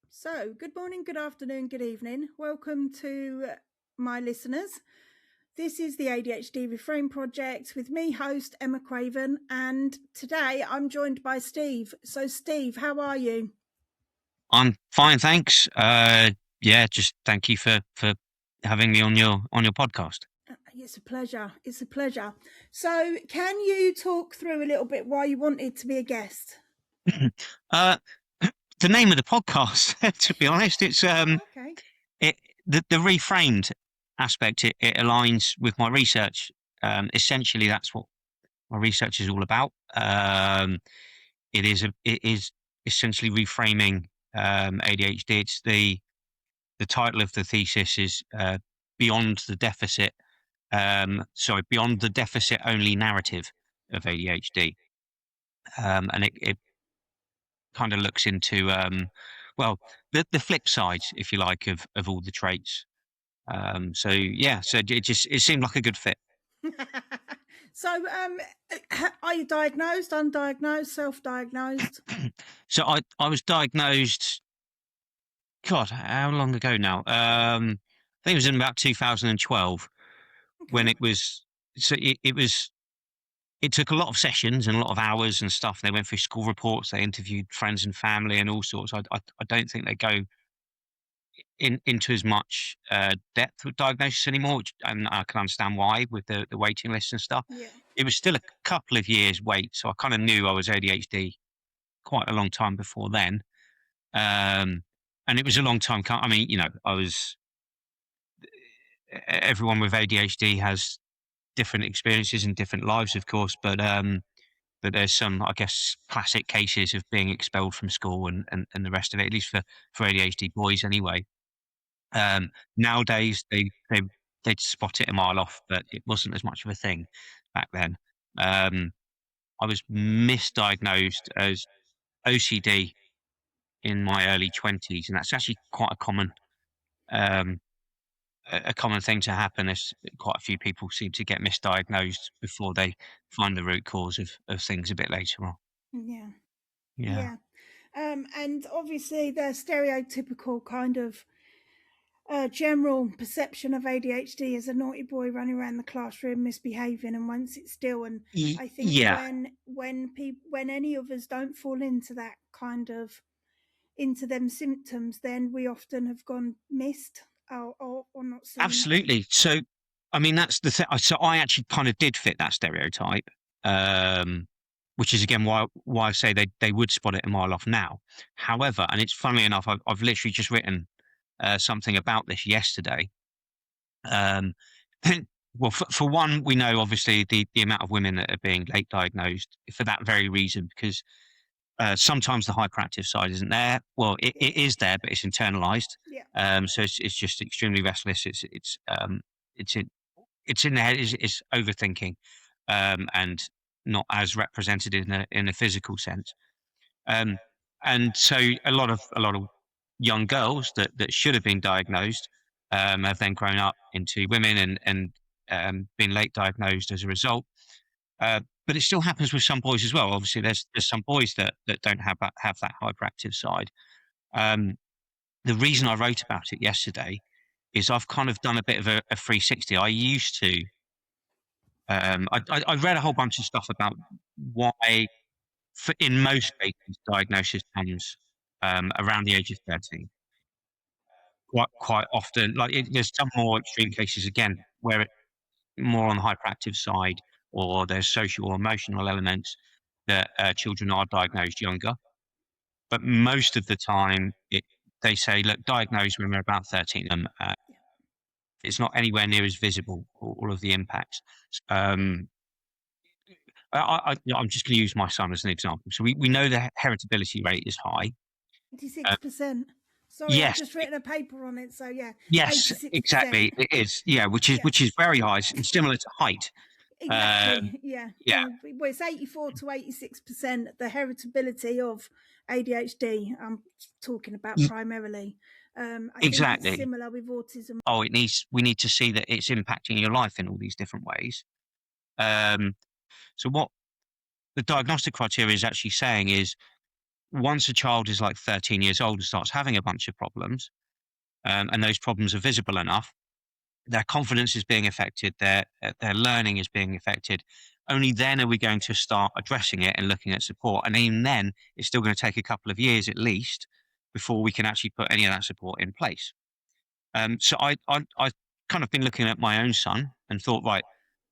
So, good morning, good afternoon, good evening. Welcome to my listeners. This is the ADHD Reframe Project with me, host Emma Craven, and today I'm joined by Steve. So, Steve, how are you? I'm fine, thanks. Just thank you for having me on your podcast. It's a pleasure. It's a pleasure. So, can you talk through a little bit why you wanted to be a guest? uh, the name of the podcast, to be honest, it's Okay. it the reframed aspect. It aligns with my research. Essentially, that's what my research is all about. It is essentially reframing ADHD. It's the title of the thesis is beyond the deficit. Beyond the deficit only narrative of ADHD. And it kind of looks into, the flip sides, if you like, of all the traits. So it seemed like a good fit. So, are you diagnosed, undiagnosed, self-diagnosed? So I was diagnosed, God, how long ago now? I think it was in about 2012 when Okay. it was, it was, it took a lot of sessions and a lot of hours and stuff. They went through school reports, they interviewed friends and family and all sorts. I don't think they go into as much depth with diagnosis anymore, and I can understand why with the waiting lists and stuff. Yeah. It was still a couple of years wait, so I kind of knew I was ADHD quite a long time before then. And it was a long time. I mean, I was. Everyone with ADHD has different experiences and different lives, of course, but there's some, I guess, classic cases of being expelled from school and the rest of it, at least for ADHD boys anyway. Nowadays, they'd spot it a mile off, but it wasn't as much of a thing back then. Um, I was misdiagnosed as OCD in my early 20s, and that's actually quite um, a common thing to happen. As quite a few people seem to get misdiagnosed before they find the root cause of things a bit later on. Yeah. Yeah. Yeah. And obviously, the stereotypical kind of general perception of ADHD as a naughty boy running around the classroom misbehaving and won't sit still. And I think Yeah, when any of us don't fall into that kind of into them symptoms, then we often have gone missed or not seen. absolutely. So, I mean, that's the thing. So, I actually kind of did fit that stereotype, um, which is again why I say they would spot it a mile off now. However, and it's funnily enough, I've literally just written something about this yesterday. Um, well, for one, we know obviously the amount of women that are being late diagnosed for that very reason, because sometimes the hyperactive side isn't there. Well, it is there, but it's internalized. Yeah. So it's just extremely restless. It's it's in the head. It's overthinking, and not as represented in a physical sense. Um, and so a lot of young girls that should have been diagnosed have then grown up into women and been late diagnosed as a result. But it still happens with some boys as well. Obviously, there's some boys that don't have that hyperactive side. Um, the reason I wrote about it yesterday is I've kind of done a bit of a 360. I used to. I read a whole bunch of stuff about why, in most cases, diagnosis comes around the age of 13. Quite often, there's some more extreme cases again where it more on the hyperactive side, or there's social or emotional elements that children are diagnosed younger. But most of the time, they say, look, diagnose when we're about 13. It's not anywhere near as visible, all of the impacts. Um, I'm just going to use my son as an example. So we know the heritability rate is high. 86%. Sorry, I've Yes, just written a paper on it. So yeah, yes, 86%. exactly. It is. Yeah, Yeah. which is very high and similar to height. Um, Exactly. Yeah. yeah, Well, it's 84 to 86% the heritability of ADHD. I'm talking about primarily. I think it's exactly. similar with autism. Oh, we need to see that it's impacting your life in all these different ways. Um, so what the diagnostic criteria is actually saying is once a child is like 13 years old and starts having a bunch of problems, and those problems are visible enough, their confidence is being affected, their learning is being affected. Only then are we going to start addressing it and looking at support. And even then, it's still going to take a couple of years at least before we can actually put any of that support in place. So I kind of been looking at my own son and thought, right,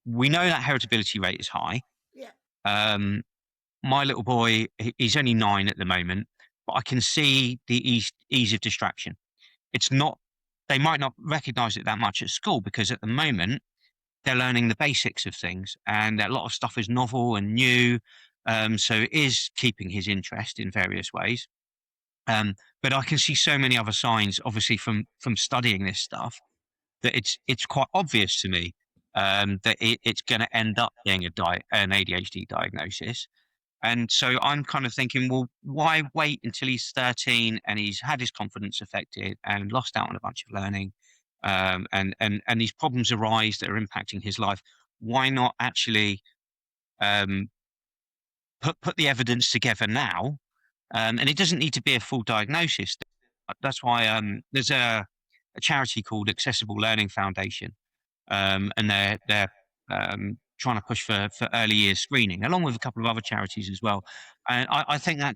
we know that heritability rate is high. Yeah. My little boy, he's only 9 at the moment, but I can see the ease of distraction. It's not, they might not recognize it that much at school because at the moment they're learning the basics of things and a lot of stuff is novel and new. So it is keeping his interest in various ways. But I can see so many other signs, obviously from studying this stuff, that it's quite obvious to me that it's going to end up being an ADHD diagnosis. And so I'm kind of thinking, well, why wait until he's 13 and he's had his confidence affected and lost out on a bunch of learning, and these problems arise that are impacting his life? Why not actually um, put the evidence together now? And it doesn't need to be a full diagnosis. That's why there's a charity called Accessible Learning Foundation, and they're trying to push for early years screening, along with a couple of other charities as well. And I think that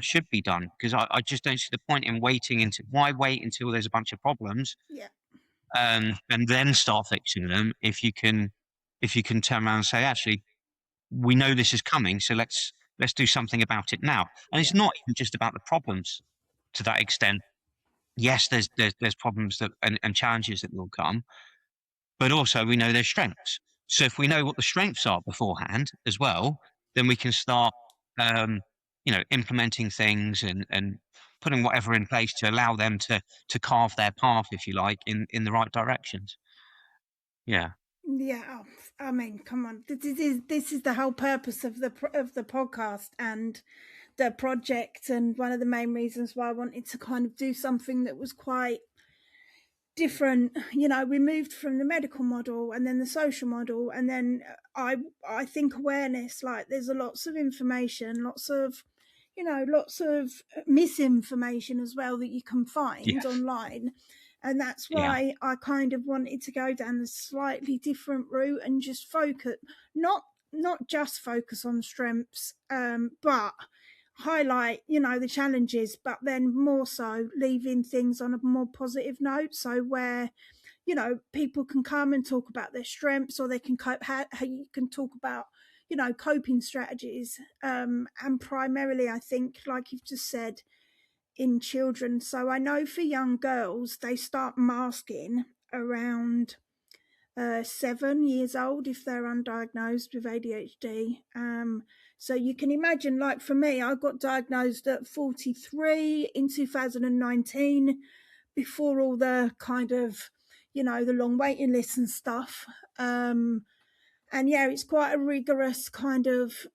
should be done because I just don't see the point in waiting why wait until there's a bunch of problems, Yeah. and then start fixing them if you can turn around and say, actually, we know this is coming, so let's do something about it now. And it's Yeah. not even just about the problems to that extent. Yes, there's problems and challenges that will come, but also we know their strengths. So if we know what the strengths are beforehand as well, then we can start, um, implementing things and putting whatever in place to allow them to carve their path, if you like, in the right directions. Yeah. Yeah, I mean, come on. This is the whole purpose of the podcast and the project, and one of the main reasons why I wanted to kind of do something that was quite different. We moved from the medical model and then the social model, and then I think awareness. Like, there's lots of information, lots of misinformation as well that you can find Yes. online. And that's Yeah. why I kind of wanted to go down a slightly different route and just focus, not just focus on strengths, but highlight the challenges, but then more so leaving things on a more positive note, so where people can come and talk about their strengths, or they can cope, how you can talk about coping strategies, and primarily, I think, like you've just said, in children. So I know for young girls, they start masking around 7 years old if they're undiagnosed with ADHD. So you can imagine, like for me, I got diagnosed at 43 in 2019, before all the kind of, the long waiting lists and stuff. And yeah, it's quite a rigorous kind of,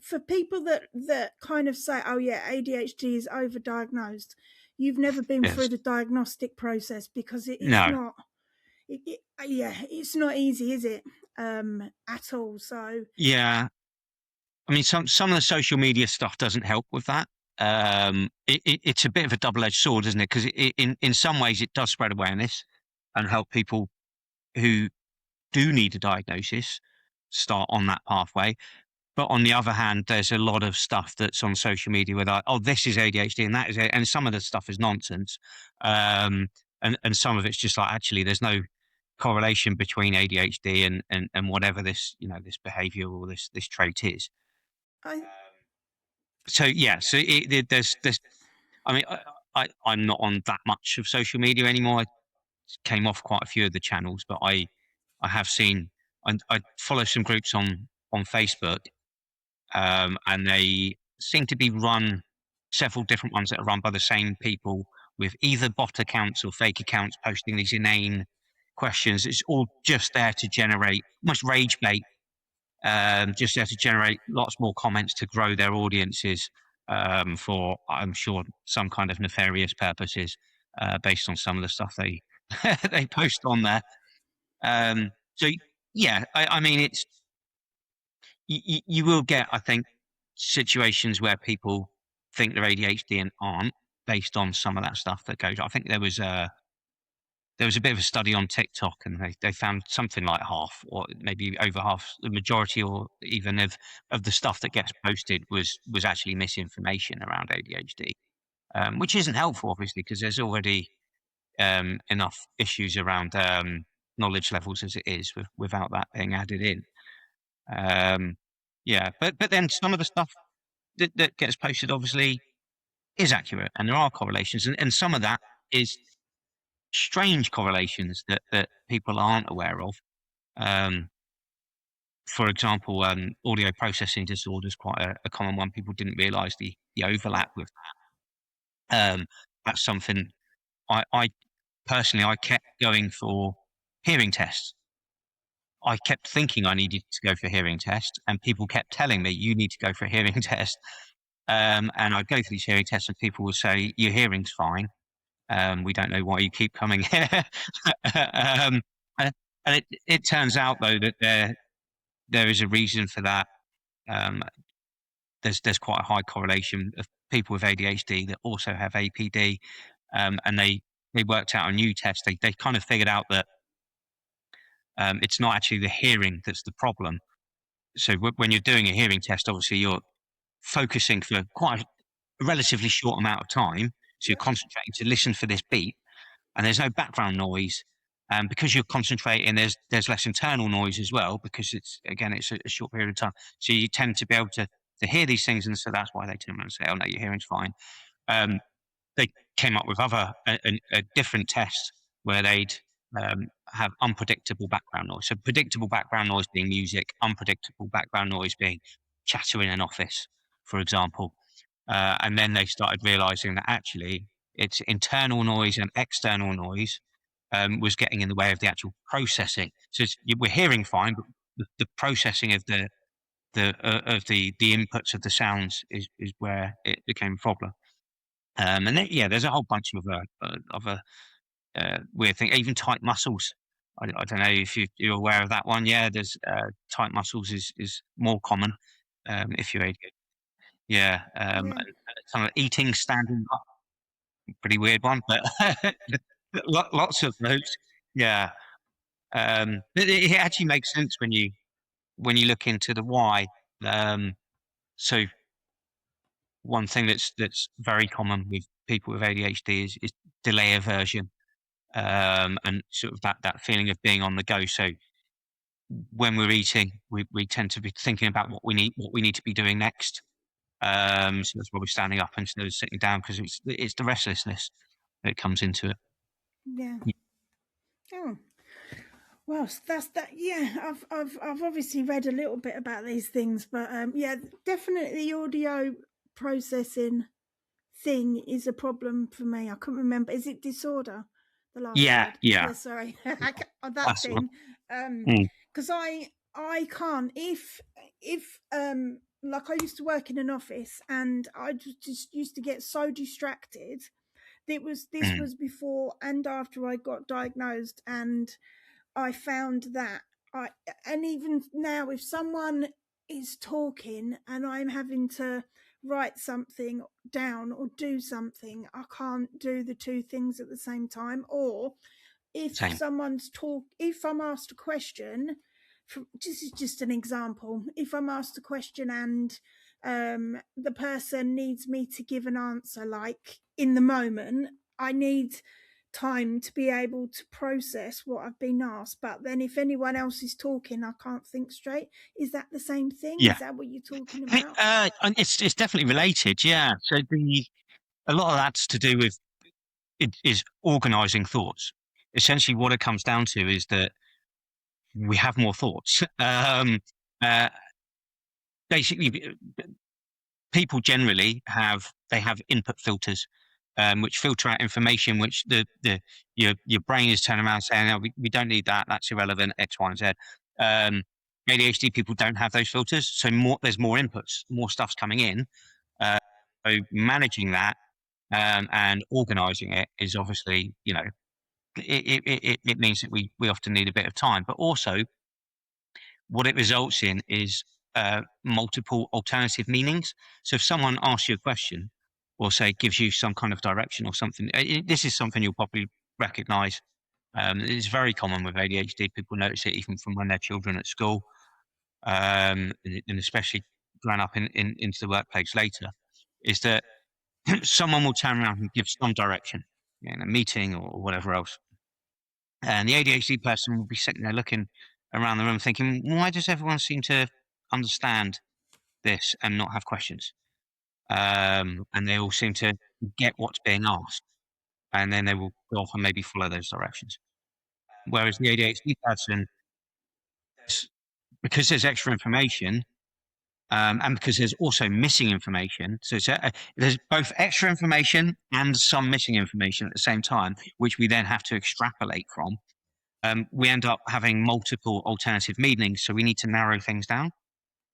for people that kind of say, oh yeah, ADHD is overdiagnosed. You've never been through Yes. the diagnostic process, because it's No. not, it's not easy, is it? At all. So Yeah. I mean, some of the social media stuff doesn't help with that. It's a bit of a double-edged sword, isn't it? Because in some ways it does spread awareness and help people who do need a diagnosis start on that pathway. But on the other hand, there's a lot of stuff that's on social media where like, oh, this is ADHD and that is it, and some of the stuff is nonsense. And some of it's just like, actually, there's no correlation between ADHD and whatever this this behavior or this trait is. I So yeah, so there's I mean, I'm not on that much of social media anymore. I came off quite a few of the channels, but I have seen, I follow some groups on Facebook, and they seem to be run, several different ones that are run by the same people with either bot accounts or fake accounts posting these inane questions. It's all just there to generate almost rage bait, just there to generate lots more comments to grow their audiences, for, I'm sure, some kind of nefarious purposes, based on some of the stuff they they post on there. So yeah, I mean, you will get, I think, situations where people think they're ADHD and aren't, based on some of that stuff that goes. I think there was a bit of a study on TikTok, and they found something like half, or maybe over half, the majority, or even of the stuff that gets posted was actually misinformation around ADHD, which isn't helpful, obviously, because there's already enough issues around knowledge levels as it is, without that being added in. Yeah, but then some of the stuff that gets posted obviously is accurate, and there are correlations, and some of that is strange correlations that people aren't aware of. For example, audio processing disorder is quite a common one. People didn't realise the overlap with that. That's something I personally, I kept going for hearing tests. I kept thinking I needed to go for a hearing test, and people kept telling me, you need to go for a hearing test. And I'd go for these hearing tests, and people would say, your hearing's fine. We don't know why you keep coming here. And it turns out, though, that there is a reason for that. There's quite a high correlation of people with ADHD that also have APD, and they worked out a new test. They kind of figured out that it's not actually the hearing that's the problem. So when you're doing a hearing test, obviously you're focusing for quite a relatively short amount of time. So you're concentrating to listen for this beat, and there's no background noise. Because you're concentrating, there's less internal noise as well, because it's a short period of time. So you tend to be able to hear these things, and so that's why they turn around and say, "Oh no, your hearing's fine." They came up with a different test where they'd have unpredictable background noise. So predictable background noise being music, unpredictable background noise being chatter in an office, for example. And then they started realizing that actually it's internal noise and external noise was getting in the way of the actual processing. So we're hearing fine, but the processing of the inputs of the sounds is where it became a problem. And then, there's a whole bunch of other weird things. Even tight muscles. I don't know if you're aware of that one. Yeah, there's tight muscles is more common if you're ADHD. Yeah, and kind of eating standing up, pretty weird one, but lots of those. Yeah, it actually makes sense when you look into the why. So one thing that's very common with people with ADHD is delay aversion, and sort of that feeling of being on the go. So when we're eating, we tend to be thinking about what we need to be doing next. So that's why we're standing up instead of sitting down, because it's the restlessness that comes into it. Yeah. Oh. Well, that's that. Yeah, I've obviously read a little bit about these things, but yeah, definitely the audio processing thing is a problem for me. I couldn't remember. Is it disorder? The last word. Yeah. Sorry, that That's thing. Mm. Because I can't if like I used to work in an office, and I just used to get so distracted. This was before and after I got diagnosed, and I found that and even now, if someone is talking and I'm having to write something down or do something, I can't do the two things at the same time. Or if Same. if I'm asked a question, this is just an example. If I'm asked a question and the person needs me to give an answer, like in the moment, I need time to be able to process what I've been asked. But then if anyone else is talking, I can't think straight. Is that the same thing? Yeah. Is that what you're talking about? It's definitely related. Yeah. So a lot of that's to do with is organizing thoughts. Essentially, what it comes down to is that we have more thoughts. Basically, people generally have input filters, which filter out information, which your brain is turning around saying, "No, we don't need that. That's irrelevant. X, Y, and Z." ADHD people don't have those filters, so there's more inputs, more stuff's coming in. So managing that and organizing it is obviously, it means that we often need a bit of time, but also what it results in is multiple alternative meanings. So if someone asks you a question, or say gives you some kind of direction or something. This is something you'll probably recognise. It's very common with ADHD. People notice it even from when they're children at school, and especially going up into the workplace later, is that someone will turn around and give some direction in a meeting or whatever else. And the ADHD person will be sitting there looking around the room thinking, why does everyone seem to understand this and not have questions? And they all seem to get what's being asked, and then they will go off and maybe follow those directions. Whereas the ADHD person, because there's extra information, and because there's also missing information, so there's both extra information and some missing information at the same time, which we then have to extrapolate from. We end up having multiple alternative meanings, so we need to narrow things down.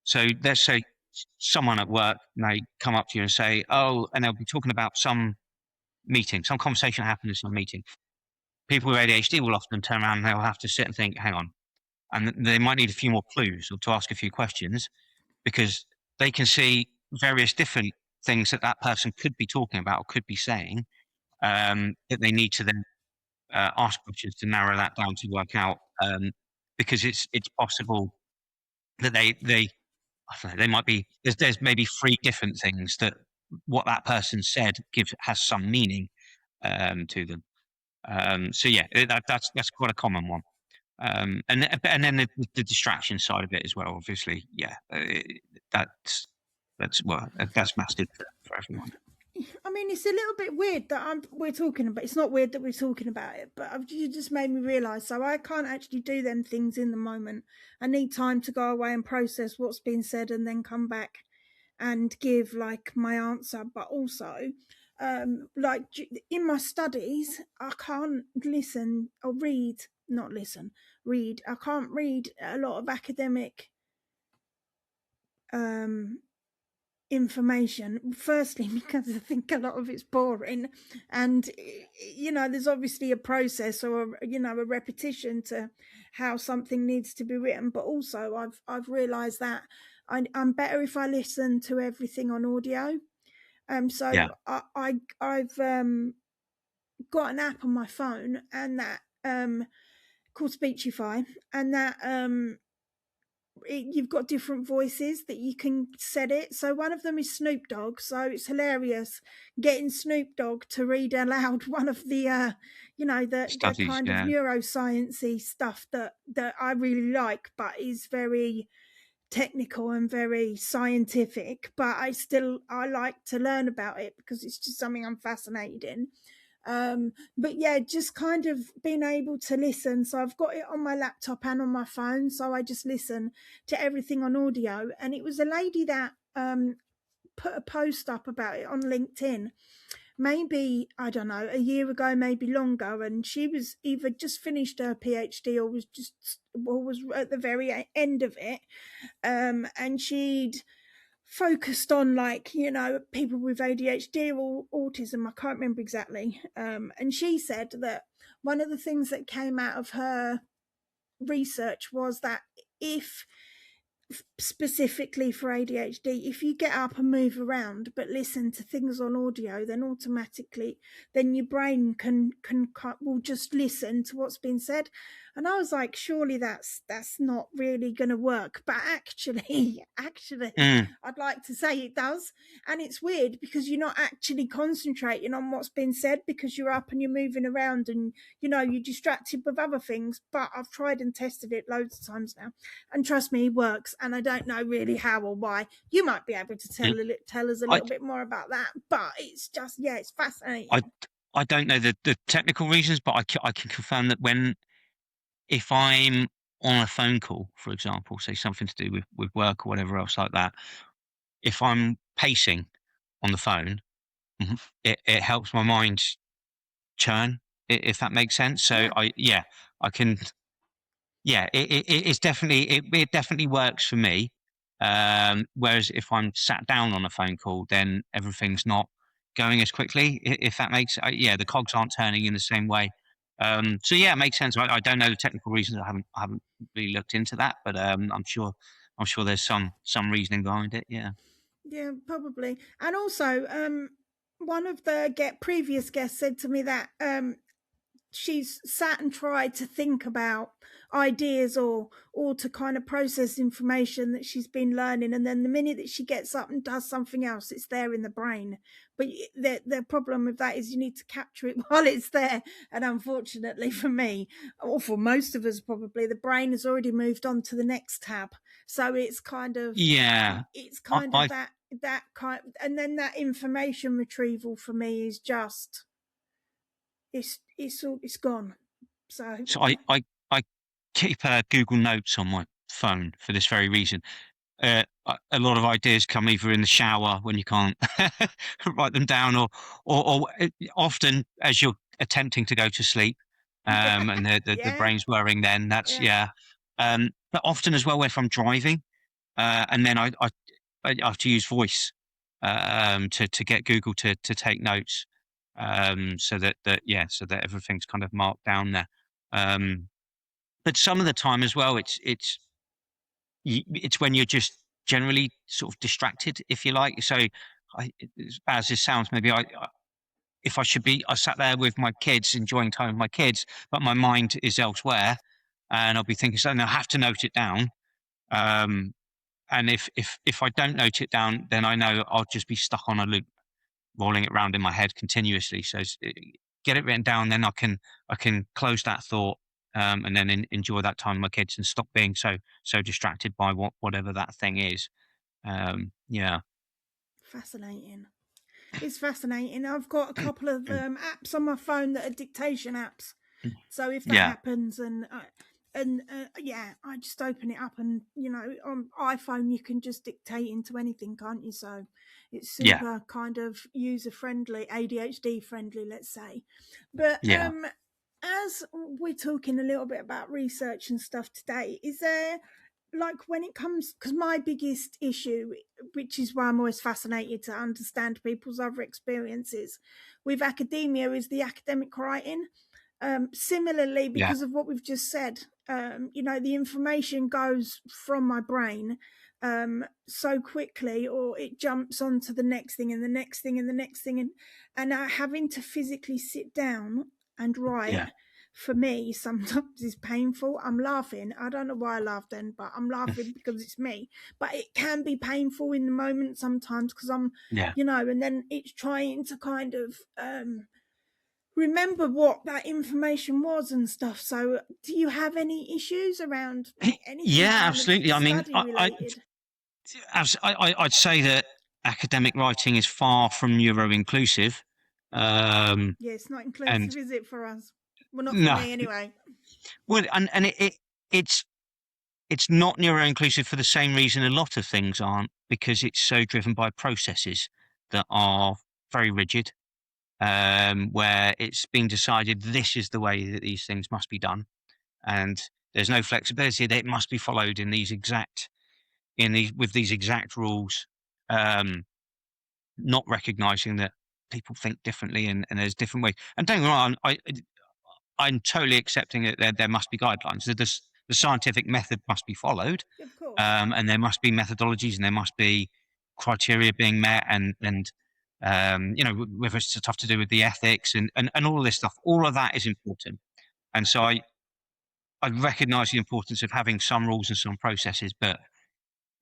So let's say someone at work may come up to you and say, "Oh," and they'll be talking about some meeting, some conversation happened in some meeting. People with ADHD will often turn around and they'll have to sit and think, "Hang on," and they might need a few more clues or to ask a few questions, because they can see various different things that that person could be talking about or could be saying, that they need to then ask questions to narrow that down to work out, because it's possible that they I don't know, they might be there's maybe three different things that what that person said has some meaning to them. So yeah, that's quite a common one. And then the distraction side of it as well. Obviously, yeah, that's well, that's massive for everyone. I mean, it's a little bit weird that we're talking about. It's not weird that we're talking about it, but you just made me realise. So I can't actually do them things in the moment. I need time to go away and process what's been said, and then come back and give like my answer. But also, like in my studies, I can't listen or read. Not listen, read. I can't read a lot of academic information, firstly because I think a lot of it's boring, and there's obviously a process or a repetition to how something needs to be written, but also I've realized that I'm better if I listen to everything on audio. So Yeah, I've got an app on my phone, and that called Speechify, and that you've got different voices that you can set it. So one of them is Snoop Dogg. So it's hilarious getting Snoop Dogg to read aloud one of the, the studies. kind of Yeah, neurosciencey stuff that I really like, but is very technical and very scientific. But I like to learn about it because it's just something I'm fascinated in. But yeah, just kind of being able to listen. So I've got it on my laptop and on my phone, so I just listen to everything on audio. And it was a lady that put a post up about it on LinkedIn, maybe, I don't know, a year ago, maybe longer, and she was either just finished her PhD or was at the very end of it, and she'd focused on, like, people with ADHD or autism. I can't remember exactly. And she said that one of the things that came out of her research was that if specifically for ADHD, if you get up and move around but listen to things on audio, then automatically then your brain will just listen to what's been said. And I was like, surely that's not really going to work, but actually I'd like to say it does. And it's weird because you're not actually concentrating on what's been said because you're up and you're moving around, and you're distracted with other things. But I've tried and tested it loads of times now, and trust me, it works. And I don't know really how or why. You might be able to tell us a I little bit more about that, but it's just, yeah, it's fascinating. I don't know the technical reasons, but I can confirm that if I'm on a phone call, for example, say something to do with work or whatever else like that, if I'm pacing on the phone, it helps my mind churn, if that makes sense. So Yeah. I can, yeah, it's definitely, it definitely works for me. Whereas if I'm sat down on a phone call, then everything's not going as quickly, if that makes, yeah, the cogs aren't turning in the same way. So yeah, it makes sense. I don't know the technical reasons. I haven't really looked into that, but I'm sure there's some reasoning behind it. Yeah. Yeah, probably. And also, one of the previous guests said to me that she's sat and tried to think about ideas or to kind of process information that she's been learning, and then the minute that she gets up and does something else, it's there in the brain. But the problem with that is you need to capture it while it's there, and unfortunately for me, or for most of us probably, the brain has already moved on to the next tab. So it's kind of I that kind, and then that information retrieval for me is just it's gone. So I keep Google Notes on my phone for this very reason. A lot of ideas come either in the shower when you can't write them down, or often as you're attempting to go to sleep, and the brain's whirring. Then that's but often as well if I'm driving, and then I have to use voice to get Google to take notes, so that everything's kind of marked down there. But some of the time as well, it's when you're just generally sort of distracted, if you like. So, as bad as this sounds, maybe if I sat there with my kids, enjoying time with my kids, but my mind is elsewhere, and I'll be thinking something. I have to note it down. And if I don't note it down, then I know I'll just be stuck on a loop, rolling it around in my head continuously. So get it written down, then I can close that thought, and then enjoy that time with my kids and stop being so distracted by whatever that thing is. Yeah. Fascinating. It's fascinating. I've got a couple of apps on my phone that are dictation apps. So if that happens, I just open it up, and on iPhone you can just dictate into anything, can't you? So it's super kind of user friendly, ADHD friendly, let's say. But as we're talking a little bit about research and stuff today, is there, like, when it comes, because my biggest issue, which is why I'm always fascinated to understand people's other experiences with academia, is the academic writing. Similarly, because of what we've just said, the information goes from my brain so quickly, or it jumps onto the next thing and the next thing and the next thing, and having to physically sit down and write for me sometimes is painful. I'm laughing. I don't know why I laughed then, but I'm laughing because it's me. But it can be painful in the moment sometimes, because I'm, and then it's trying to kind of remember what that information was and stuff. So do you have any issues around anything? Absolutely. I mean, I'd say that academic writing is far from neuro-inclusive. It's not inclusive, is it, for us? Well, not for me anyway. Well, and it's not neuro-inclusive for the same reason a lot of things aren't, because it's so driven by processes that are very rigid, where it's been decided this is the way that these things must be done, and there's no flexibility that it must be followed with these exact rules, not recognizing that people think differently, and there's different ways. And don't get me wrong, I'm totally accepting that there must be guidelines. The scientific method must be followed, of course. And there must be methodologies, and there must be criteria being met, and whether it's stuff to do with the ethics and all of this stuff, all of that is important. And so I recognise the importance of having some rules and some processes, but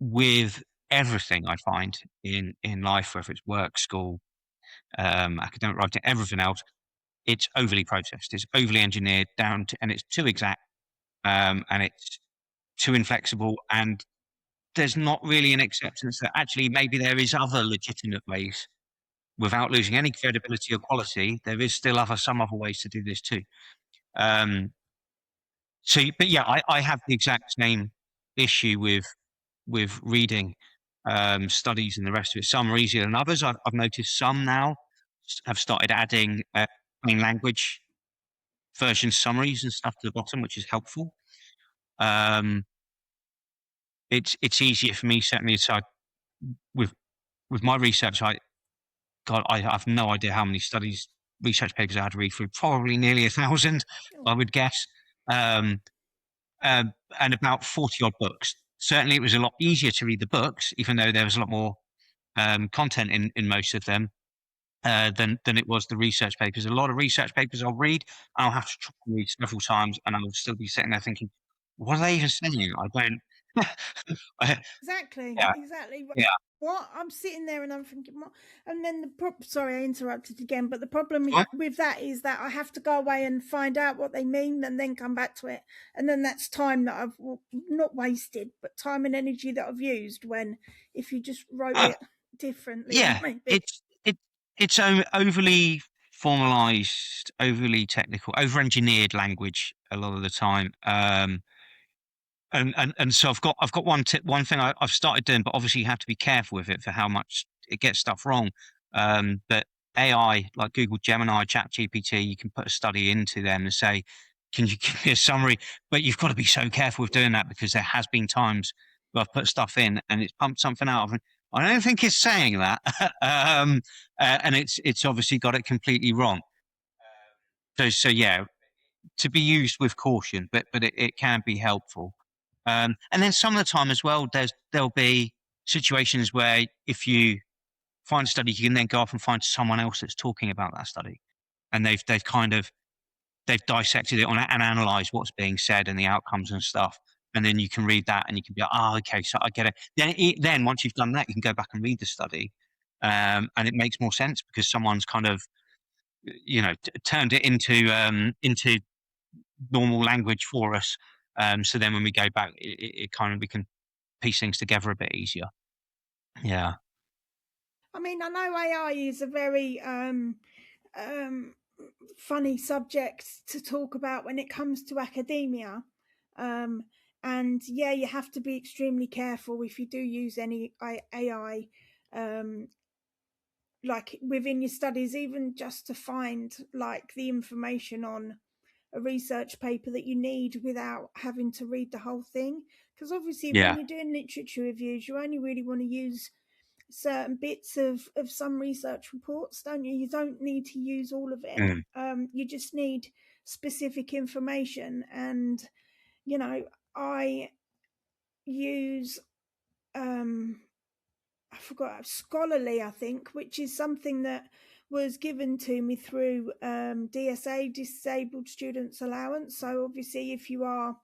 with everything I find in life, whether it's work, school, academic writing, everything else, it's overly processed, it's overly engineered down to, and it's too exact, and it's too inflexible, and there's not really an acceptance that actually maybe there is other legitimate ways without losing any credibility or quality. There is still some other ways to do this too. But I have the exact same issue with reading studies and the rest of it. Some are easier than others. I've noticed some now have started adding plain language version summaries and stuff to the bottom, which is helpful. It's easier for me, certainly. So with my research, I have no idea how many research papers I had to read through. Probably nearly 1,000, I would guess, and about 40 odd books. Certainly, it was a lot easier to read the books, even though there was a lot more content in most of them. than it was the research papers. A lot of research papers I'll read, and I'll have to try and read several times, and I'll still be sitting there thinking, "What are they even saying? I don't." I, Exactly, yeah, exactly. yeah. What I'm sitting there and I'm thinking, what? And then sorry, I interrupted again. But the problem What? with that is that I have to go away and find out what they mean, and then come back to it, and then that's time that I've not wasted, but time and energy that I've used. When if you just wrote Uh, it differently, yeah, maybe. it's overly formalized, overly technical, over-engineered language a lot of the time. And so I've got one thing I've started doing, but obviously you have to be careful with it for how much it gets stuff wrong. But AI like Google Gemini, ChatGPT, you can put a study into them and say, "Can you give me a summary?" But you've got to be so careful with doing that, because there has been times where I've put stuff in and it's pumped something out of it. I don't think it's saying that, and it's obviously got it completely wrong. So yeah, to be used with caution, but it can be helpful. And then some of the time as well, there'll be situations where if you find a study, you can then go off and find someone else that's talking about that study, and they've dissected it on and analysed what's being said and the outcomes and stuff. And then you can read that and you can be like, oh, okay, so I get it. Then once you've done that, you can go back and read the study, and it makes more sense because someone's kind of turned it into normal language for us. So then when we go back, it kind of we can piece things together a bit easier. Yeah. I mean, I know AI is a very um, funny subject to talk about when it comes to academia. Um, and yeah, you have to be extremely careful if you do use any AI, um, like within your studies, even just to find like the information on a research paper that you need without having to read the whole thing. Because obviously, when Yeah. you're doing literature reviews, you only really want to use certain bits of some research reports, don't you? You don't need to use all of it. Mm. You just need specific information. And, you know, I use, I forgot, scholarly, I think, which is something that was given to me through DSA, Disabled Students Allowance. So obviously, if you have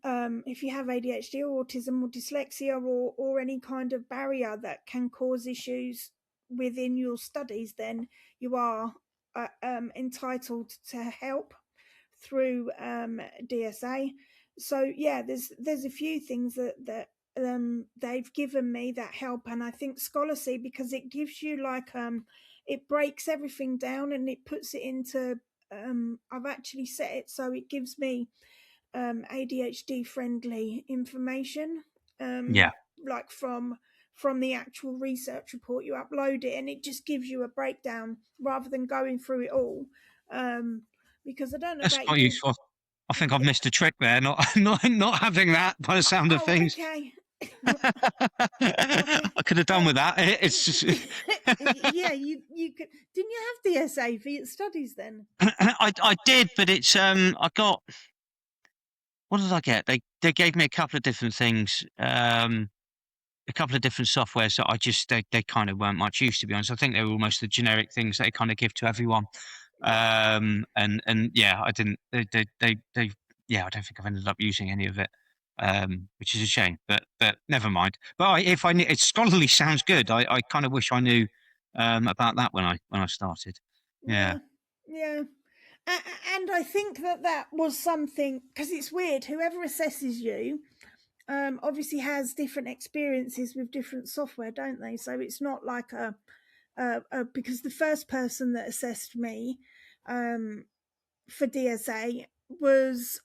ADHD or autism or dyslexia or any kind of barrier that can cause issues within your studies, then you are entitled to help through DSA. So yeah, there's a few things that they've given me that help, and I think scholarly, because it gives you like it breaks everything down and it puts it into I've actually set it so it gives me ADHD friendly information, Yeah. like from the actual research report. You upload it and it just gives you a breakdown rather than going through it all. Um, because I don't know That's about quite you. useful. I think I've Yeah. missed a trick there, not having that by the sound of Oh, things. okay. Okay. I could have done Well, with that. It's just, yeah, you could. Didn't you have DSA for your studies then? I did, but it's I got, what did I get? They gave me a couple of different things, a couple of different softwares that they kind of weren't much use, to be honest. I think they were almost the generic things they kind of give to everyone. And yeah, I didn't. They yeah, I don't think I've ended up using any of it, which is a shame. But never mind. But if I knew, it scholarly sounds good. I kind of wish I knew about that when I started. Yeah. Yeah, yeah. And I think that was something, because it's weird. Whoever assesses you, obviously has different experiences with different software, don't they? So it's not like because the first person that assessed me um, for DSA was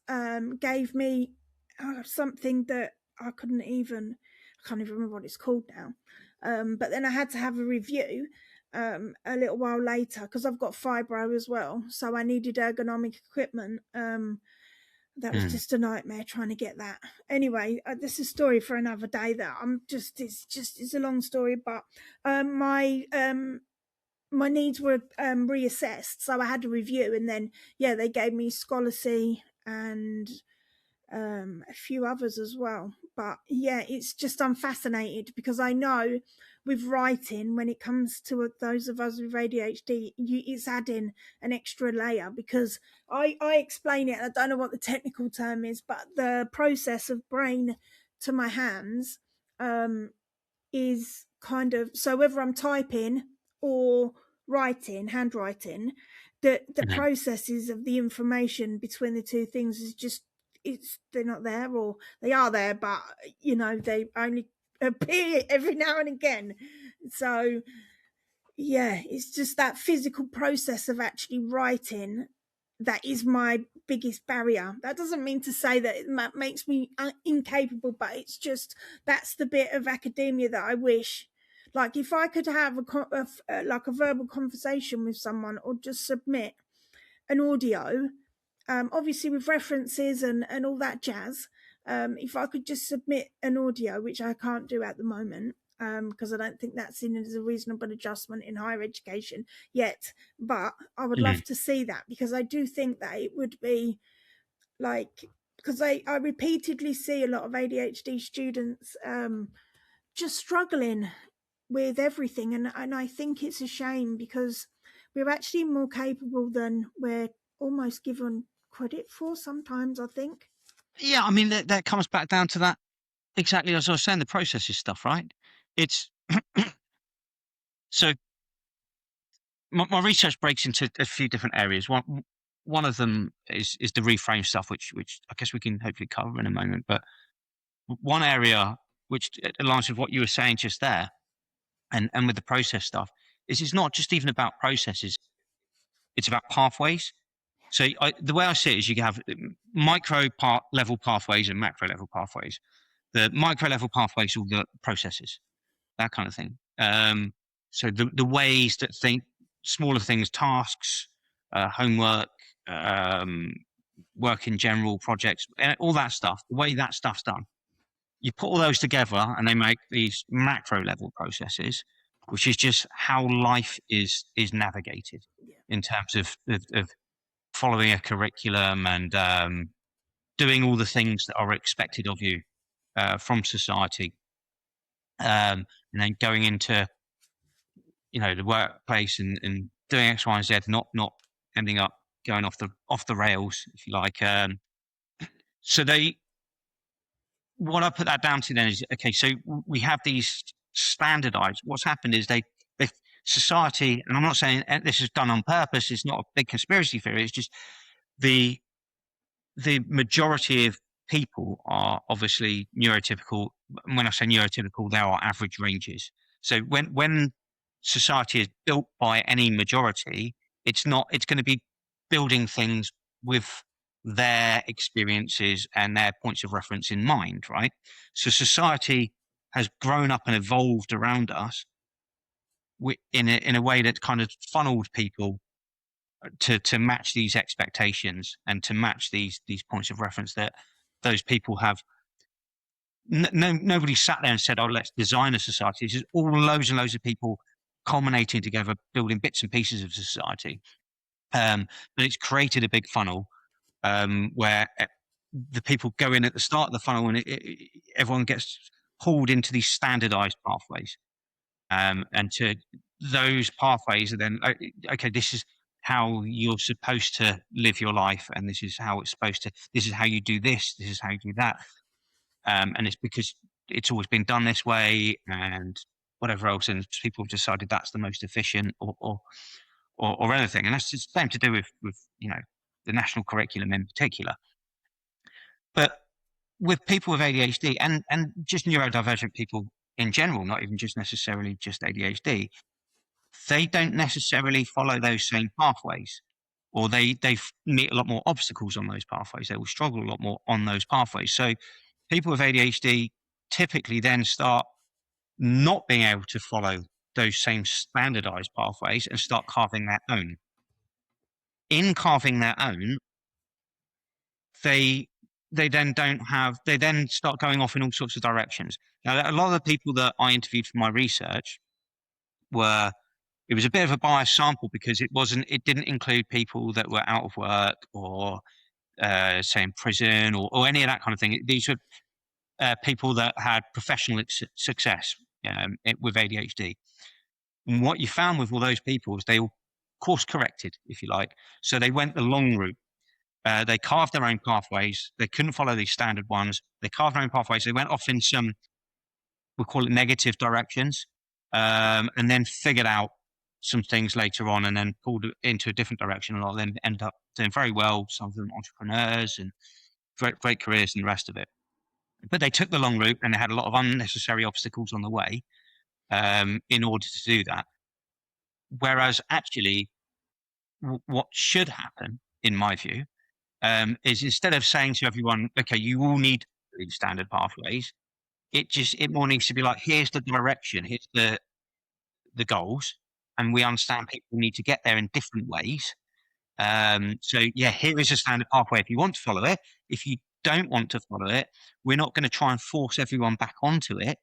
gave me something that I can't even remember what it's called now. But then I had to have a review a little while later because I've got fibro as well, so I needed ergonomic equipment. That was Mm. just a nightmare trying to get that. Anyway, this is a story for another day. That it's a long story, but my needs were reassessed, so I had a review, and then yeah, they gave me scholarly and a few others as well. But yeah, it's just, I'm fascinated because I know with writing, when it comes to those of us with ADHD, it's adding an extra layer because I explain it, and I don't know what the technical term is, but the process of brain to my hands is kind of, so whether I'm typing or writing, handwriting, the processes of the information between the two things is just, they're not there, or they are there, but they only appear every now and again. So yeah, it's just that physical process of actually writing that is my biggest barrier. That doesn't mean to say that it makes me incapable, but it's just, that's the bit of academia that I wish, like, if I could have like a verbal conversation with someone, or just submit an audio, obviously with references and all that jazz. If I could just submit an audio, which I can't do at the moment, because I don't think that's seen as a reasonable adjustment in higher education yet. But I would love to see that, because I do think that it would be like, because I repeatedly see a lot of ADHD students just struggling with everything. And I think it's a shame, because we're actually more capable than we're almost given credit for sometimes, I think. Yeah, I mean, that comes back down to that, exactly as I was saying, the processes stuff, right? It's so my research breaks into a few different areas. One of them is the reframe stuff, which I guess we can hopefully cover in a moment. But one area which aligns with what you were saying just there, and with the process stuff, is it's not just even about processes; it's about pathways. So the way I see it is, you have micro level pathways and macro level pathways. The micro level pathways are the processes, that kind of thing. So the ways that smaller things, tasks, homework, work in general, projects, and all that stuff, the way that stuff's done, you put all those together and they make these macro level processes, which is just how life is navigated in terms of following a curriculum and doing all the things that are expected of you from society, and then going into the workplace and doing X, Y, and Z, not ending up going off the rails, if you like. So what I put that down to then is, okay, so we have these standardized. What's happened is they society, and I'm not saying this is done on purpose. It's not a big conspiracy theory. It's just the majority of people are obviously neurotypical. When I say neurotypical, there are average ranges. So when society is built by any majority, it's going to be building things with their experiences and their points of reference in mind, right? So society has grown up and evolved around us in a way that kind of funneled people to match these expectations and to match these points of reference that those people have. Nobody sat there and said, "Oh, let's design a society." It's just all loads and loads of people culminating together, building bits and pieces of society. But it's created a big funnel where the people go in at the start of the funnel, and everyone gets pulled into these standardized pathways. And to those pathways are then, okay, this is how you're supposed to live your life, and this is how this is how you do this is how you do that. And it's because it's always been done this way and whatever else, and people have decided that's the most efficient or anything. And that's the same to do with the national curriculum in particular. But with people with ADHD and just neurodivergent people in general, not even just necessarily just ADHD, they don't necessarily follow those same pathways, or they meet a lot more obstacles on those pathways. They will struggle a lot more on those pathways. So people with ADHD typically then start not being able to follow those same standardized pathways and start carving their own. In carving their own, they then start going off in all sorts of directions. Now, a lot of the people that I interviewed for my research it was a bit of a biased sample because it didn't include people that were out of work or say in prison or any of that kind of thing. These were people that had professional success with ADHD. And what you found with all those people is they all course corrected, if you like. So they went the long route. They carved their own pathways. They couldn't follow these standard ones. They carved their own pathways. They went off in some, we'll call it negative directions, and then figured out some things later on and then pulled it into a different direction. A lot of them end up doing very well. Some of them entrepreneurs and great careers and the rest of it. But they took the long route and they had a lot of unnecessary obstacles on the way in order to do that. Whereas actually, what should happen, in my view, is instead of saying to everyone, okay, you all need these standard pathways, it more needs to be like, here's the direction, here's the goals, and we understand people need to get there in different ways. So yeah, here is a standard pathway if you want to follow it. If you don't want to follow it, we're not going to try and force everyone back onto it,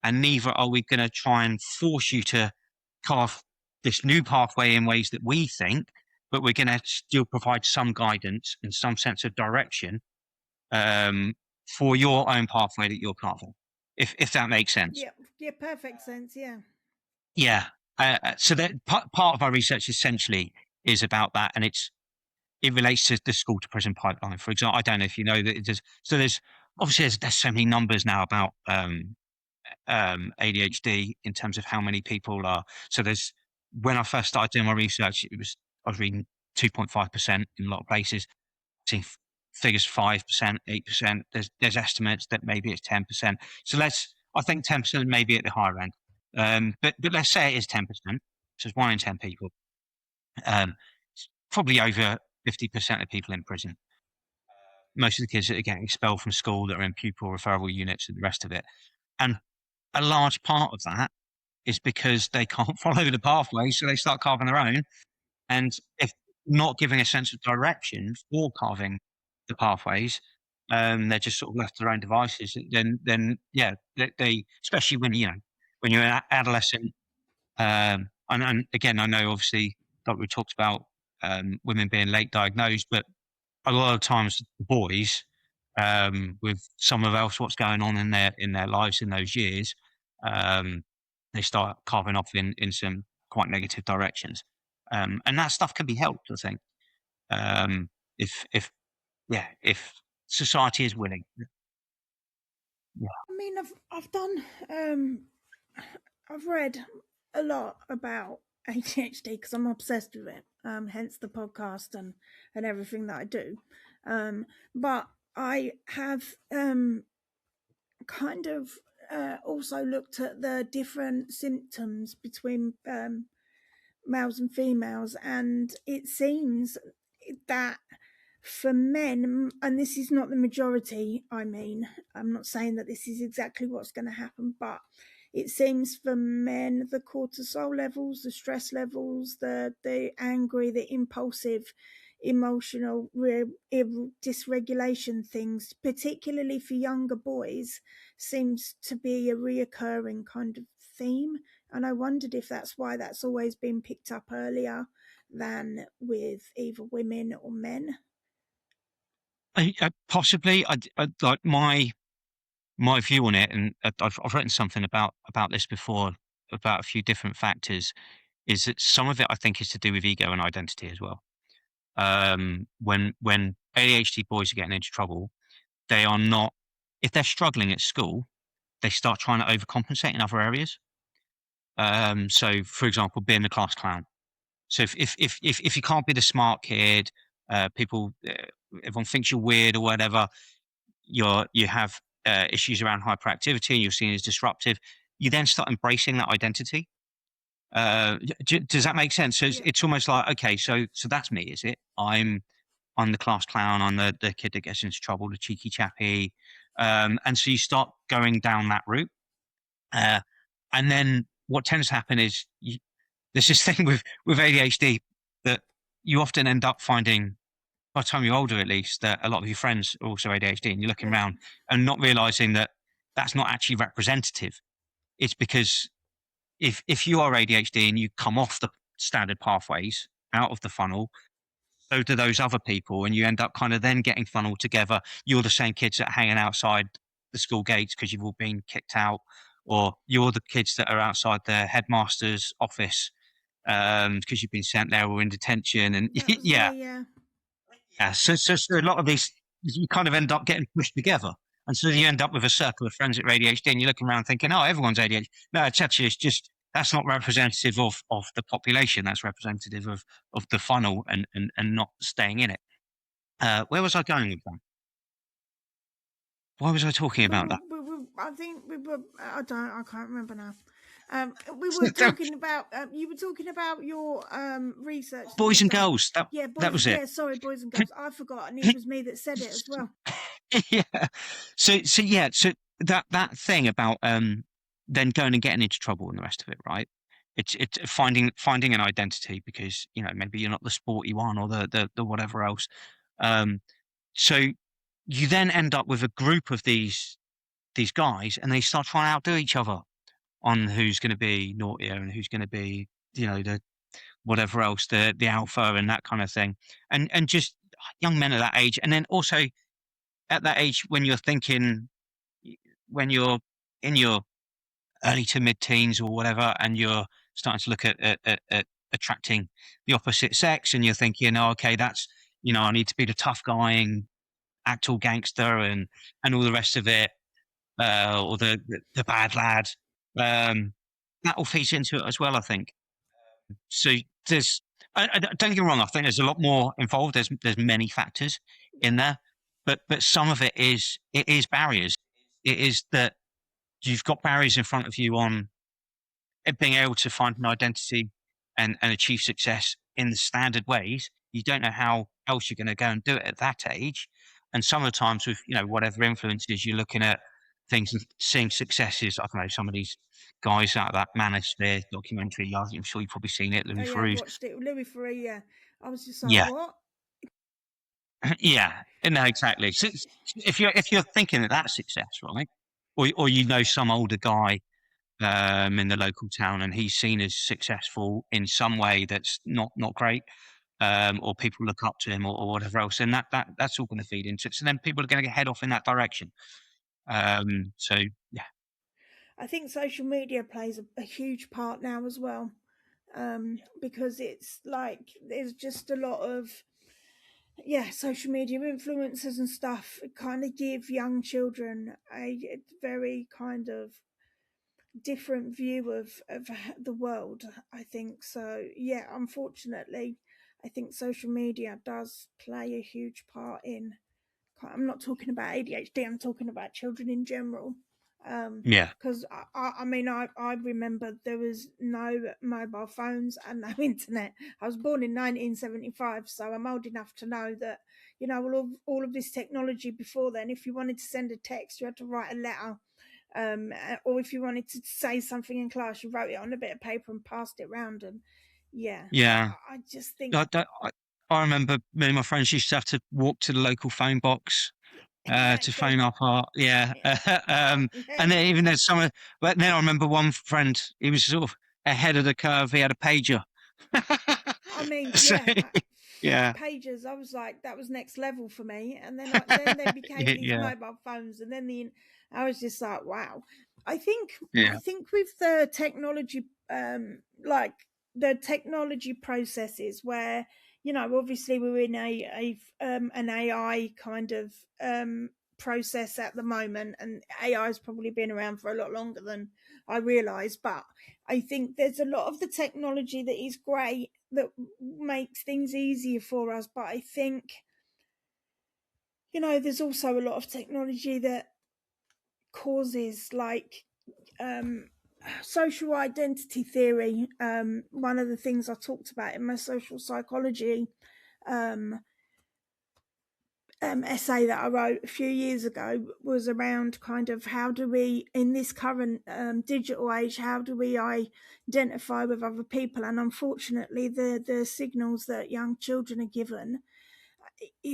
and neither are we going to try and force you to carve this new pathway in ways that we think, but we're going to still provide some guidance and some sense of direction for your own pathway that you're carving, if that makes sense. Yeah, perfect sense. Yeah. So that part of our research essentially is about that, and it relates to the school to prison pipeline. For example, I don't know if you know that there's obviously there's so many numbers now about ADHD in terms of how many people are. So when I first started doing my research, I was reading 2.5% in a lot of places, seeing figures 5%, 8%. There's estimates that maybe it's 10%. So I think 10% maybe at the higher end. But let's say it is 10%. So it's 1 in 10 people. It's probably over 50% of people in prison. Most of the kids that are getting expelled from school, that are in pupil referral units and the rest of it. And a large part of that is because they can't follow the pathway, so they start carving their own. And if not giving a sense of direction for carving the pathways, they're just sort of left to their own devices. Then yeah, they especially when you're an adolescent. And again, I know obviously like we talked about women being late diagnosed, but a lot of times boys with some of else what's going on in their lives in those years, they start carving off in some quite negative directions. And that stuff can be helped, I think, if society is willing. Yeah. I mean, I've read a lot about ADHD because I'm obsessed with it. Hence the podcast and everything that I do. But I have kind of also looked at the different symptoms between males and females, and it seems that for men, and this is not the majority, I'm not saying that this is exactly what's going to happen, but it seems for men, the cortisol levels, the stress levels, the angry, the impulsive, emotional dysregulation things, particularly for younger boys, seems to be a reoccurring kind of theme. And I wondered if that's why that's always been picked up earlier than with either women or men. Possibly, I like my view on it, and I've written something about this before, about a few different factors, is that some of it I think is to do with ego and identity as well. When ADHD boys are getting into trouble, they are not, if they're struggling at school, they start trying to overcompensate in other areas. So for example, being the class clown. So if you can't be the smart kid, everyone thinks you're weird or whatever, you have issues around hyperactivity and you're seen as disruptive, you then start embracing that identity. Does that make sense? So it's almost like, okay, so that's me, is it? I'm the class clown, I'm the kid that gets into trouble, the cheeky chappy. And so you start going down that route. And then what tends to happen is there's this thing with ADHD that you often end up finding, by the time you're older at least, that a lot of your friends are also ADHD, and you're looking around and not realizing that that's not actually representative. It's because if you are ADHD and you come off the standard pathways, out of the funnel, so do those other people, and you end up kind of then getting funneled together. You're the same kids that are hanging outside the school gates because you've all been kicked out, or you're the kids that are outside the headmaster's office because you've been sent there or in detention. And That was yeah, me, yeah. so a lot of these, you kind of end up getting pushed together. And so you end up with a circle of friends at ADHD, and you're looking around thinking, oh, everyone's ADHD. No, it's just, that's not representative of the population. That's representative of the funnel and not staying in it. Where was I going with that? Why was I talking about that? I think we were. I can't remember now. We were talking about. You were talking about your research. Boys and girls. That was it. Yeah, sorry, boys and girls. I forgot, and it was me that said it as well. Yeah. So that thing about then going and getting into trouble and the rest of it, right? It's finding an identity because, you know, maybe you're not the sporty one or the whatever else. So you then end up with a group of these guys, and they start trying to outdo each other on who's going to be naughtier and who's going to be, you know, the whatever else, the alpha and that kind of thing. And just young men at that age, and then also at that age when you're thinking, when you're in your early to mid-teens or whatever, and you're starting to look at attracting the opposite sex, and you're thinking, oh, okay, that's, you know, I need to be the tough guy and act all gangster and all the rest of it, or the bad lad. That all feeds into it as well, I think. So there's, don't get me wrong, I think there's a lot more involved. There's many factors in there, but some of it is barriers. It is that you've got barriers in front of you on being able to find an identity and achieve success in the standard ways. You don't know how else you're going to go and do it at that age. And some of the times with, you know, whatever influences, you're looking at things and seeing successes. I don't know, some of these guys out of that Manosphere documentary, I'm sure you've probably seen it, Louis Theroux. I watched it. Louis Theroux, yeah. I was just like, Yeah. what? Yeah, no, exactly. So if you're thinking that that's success, right? Or you know some older guy in the local town, and he's seen as successful in some way that's not great, or people look up to him or whatever else, and that's all going to feed into it. So then people are going to head off in that direction. So yeah, I think social media plays a huge part now as well, because it's like there's just a lot of social media influencers and stuff kind of give young children a very kind of different view of the world, I think. So yeah, unfortunately, I think social media does play a huge part in, I'm not talking about ADHD, I'm talking about children in general. yeah, Because I mean, I remember there was no mobile phones and no internet. I was born in 1975, so I'm old enough to know that, you know, all of this technology before then, if you wanted to send a text, you had to write a letter. Or if you wanted to say something in class, you wrote it on a bit of paper and passed it around. And yeah, I just think I remember me and my friends used to have to walk to the local phone box to phone up our and then even there's some, but then I remember one friend, he was sort of ahead of the curve. He had a pager. I mean, So, yeah, pagers. I was like, that was next level for me. And then then they became these mobile phones, and then I was just like, wow. I think with the technology, like the technology processes where, you know, obviously we're in an AI kind of process at the moment, and AI has probably been around for a lot longer than I realised. But I think there's a lot of the technology that is great, that makes things easier for us. But I think, you know, there's also a lot of technology that causes, like, social identity theory. One of the things I talked about in my social psychology essay that I wrote a few years ago was around kind of how do we, in this current digital age, how do we identify with other people? And unfortunately, the signals that young children are given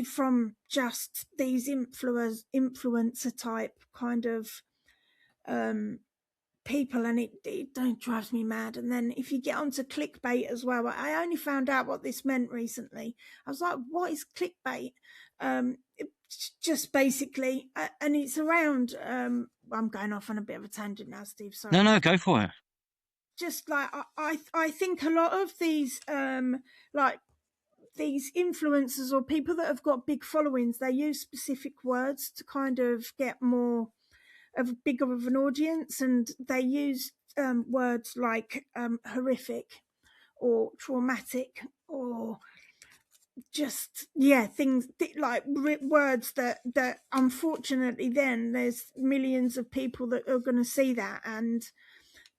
from just these influencer type kind of people, and it drives me mad. And then if you get onto clickbait as well, I only found out what this meant recently. I was like, what is clickbait? It's just basically, and it's around, I'm going off on a bit of a tangent now, Steve, sorry. No, go for it. Just like, I think a lot of these, like, these influencers or people that have got big followings, they use specific words to kind of get more of bigger of an audience, and they use words like horrific or traumatic, or just things like words that unfortunately then there's millions of people that are going to see that and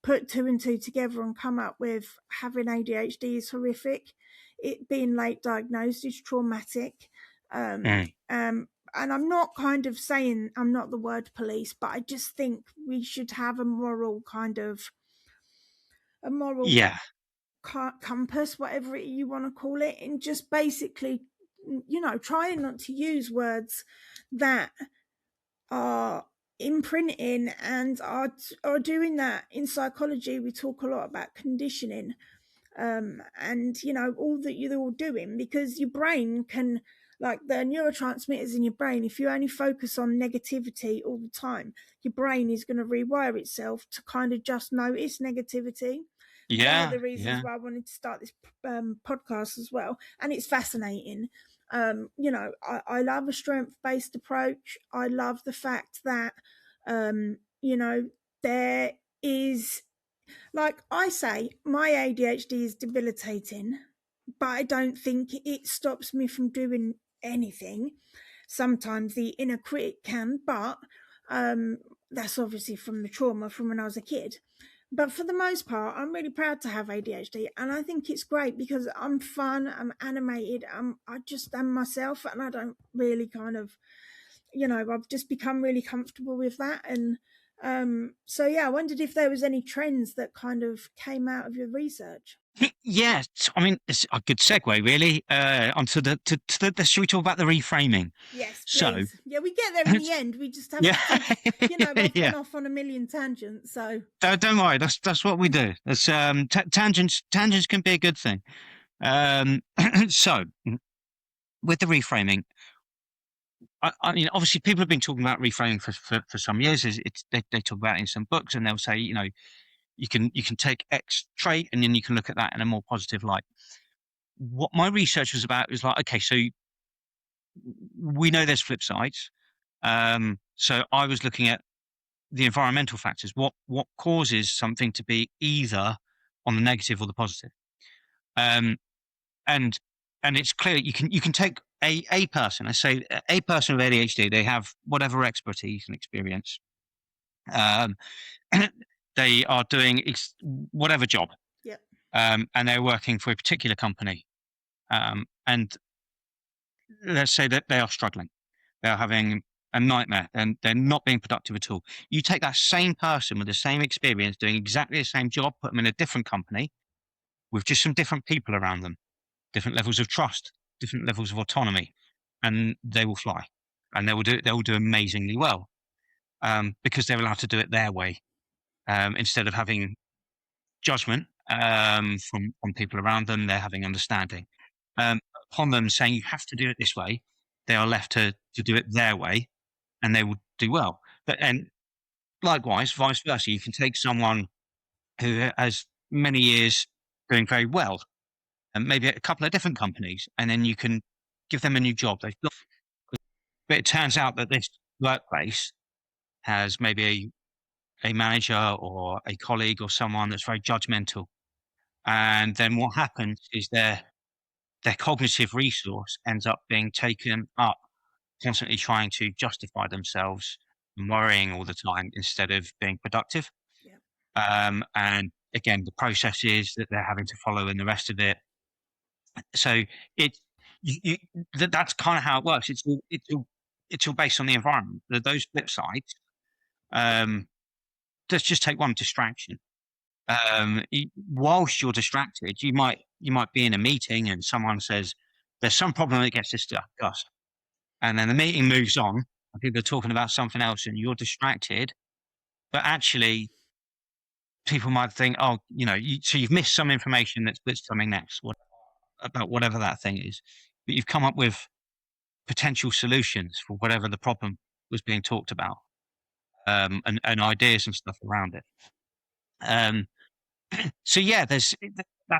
put two and two together and come up with having ADHD is horrific, it being late diagnosed is traumatic. And I'm not kind of saying, I'm not the word police, but I just think we should have a moral compass, whatever you want to call it, and just basically, trying not to use words that are imprinting and are doing that. In psychology, we talk a lot about conditioning, and all that you're all doing, because your brain can, like the neurotransmitters in your brain, if you only focus on negativity all the time, your brain is going to rewire itself to kind of just notice negativity. One of the reasons why I wanted to start this podcast as well, and it's fascinating. I love a strength-based approach. I love the fact that there is, like I say, my ADHD is debilitating, but I don't think it stops me from doing anything. Sometimes the inner critic can, but that's obviously from the trauma from when I was a kid. But for the most part, I'm really proud to have ADHD, and I think it's great because I'm fun, I'm animated, I just am myself, and I don't really kind of, I've just become really comfortable with that. And so I wondered if there was any trends that kind of came out of your research. Yeah, I mean, it's a good segue, really, onto the should we talk about the reframing? Yes, please. So, we get there in the end. We just have to, I've gone off on a million tangents, so don't worry. That's what we do. That's tangents can be a good thing. So with the reframing, I mean, obviously, people have been talking about reframing for some years. They talk about it in some books, and they'll say, you can take X trait and then you can look at that in a more positive light. What my research was about is like, okay, so we know there's flip sides. So I was looking at the environmental factors. What causes something to be either on the negative or the positive? And it's clear you can take a person. I say a person with ADHD. They have whatever expertise and experience. They are doing whatever job, and they're working for a particular company, and let's say that they are struggling, they're having a nightmare, and they're not being productive at all. You take that same person with the same experience doing exactly the same job, put them in a different company with just some different people around them, different levels of trust, different levels of autonomy, and they will fly, and they will do amazingly well, because they're allowed to do it their way. Instead of having judgment from people around them, they're having understanding. Upon them saying you have to do it this way, they are left to do it their way, and they will do well. And likewise, vice versa, you can take someone who has many years doing very well, and maybe at a couple of different companies, and then you can give them a new job. But it turns out that this workplace has maybe a manager or a colleague or someone that's very judgmental. And then what happens is their cognitive resource ends up being taken up constantly trying to justify themselves and worrying all the time instead of being productive. And again, the processes that they're having to follow and the rest of it. So that's kind of how it works. It's all based on the environment. Those flip sides. Let's just take one: distraction. Whilst you're distracted, you might be in a meeting and someone says there's some problem that gets discussed, and then the meeting moves on. People are talking about something else, and you're distracted. But actually, people might think, oh, so you've missed some information that's coming next, about whatever that thing is, but you've come up with potential solutions for whatever the problem was being talked about, and ideas and stuff around it. So yeah, that's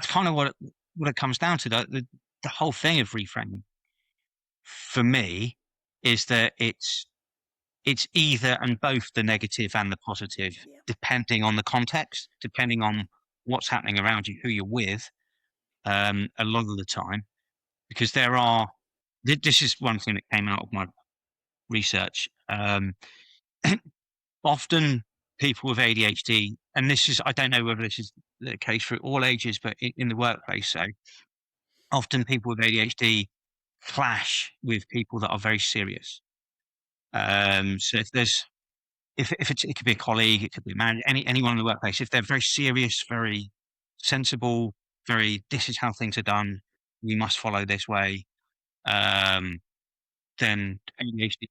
kind of what it comes down to. The whole thing of reframing for me is that it's either and both the negative and the positive, Yeah. depending on the context, depending on what's happening around you, who you're with, a lot of the time, because this is one thing that came out of my research. Often people with ADHD, and I don't know whether this is the case for all ages, but in the workplace, so often people with ADHD clash with people that are very serious. So it could be a colleague, it could be a man, anyone in the workplace. If they're very serious, very sensible, this is how things are done, we must follow this way, then ADHD,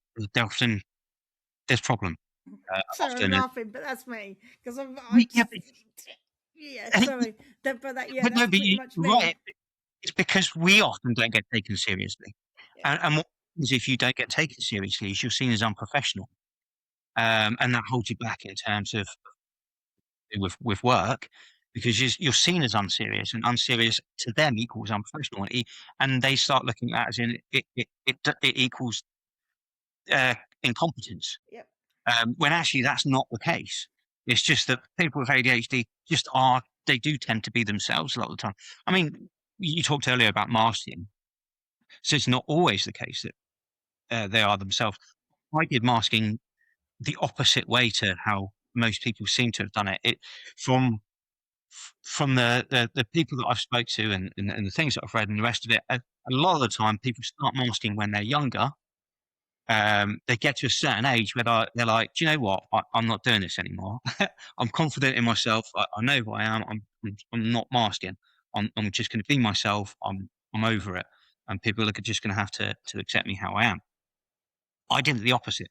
there's problem. Sorry, I'm Often, laughing, but that's me because yeah, yeah. but, Sorry, yeah, but no, that's but pretty you, much me. right. It's because we often don't get taken seriously, Yeah. and what happens if you don't get taken seriously is you're seen as unprofessional, and that holds you back in terms of with work, because you're seen as unserious, and unserious to them equals unprofessional, and they start looking at it as in it equals incompetence, Yep. when actually that's not the case. It's just that people with ADHD they do tend to be themselves a lot of the time. I mean, you talked earlier about masking, so it's not always the case that they are themselves. I did masking the opposite way to how most people seem to have done it. From the people that I've spoke to, and the things that I've read and the rest of it, a lot of the time people start masking when they're younger. They get to a certain age where they're like, do you know what? I'm not doing this anymore. I'm confident in myself. I know who I am. I'm not masking. I'm just going to be myself. I'm over it, and people are just going to have to accept me how I am. I did the opposite.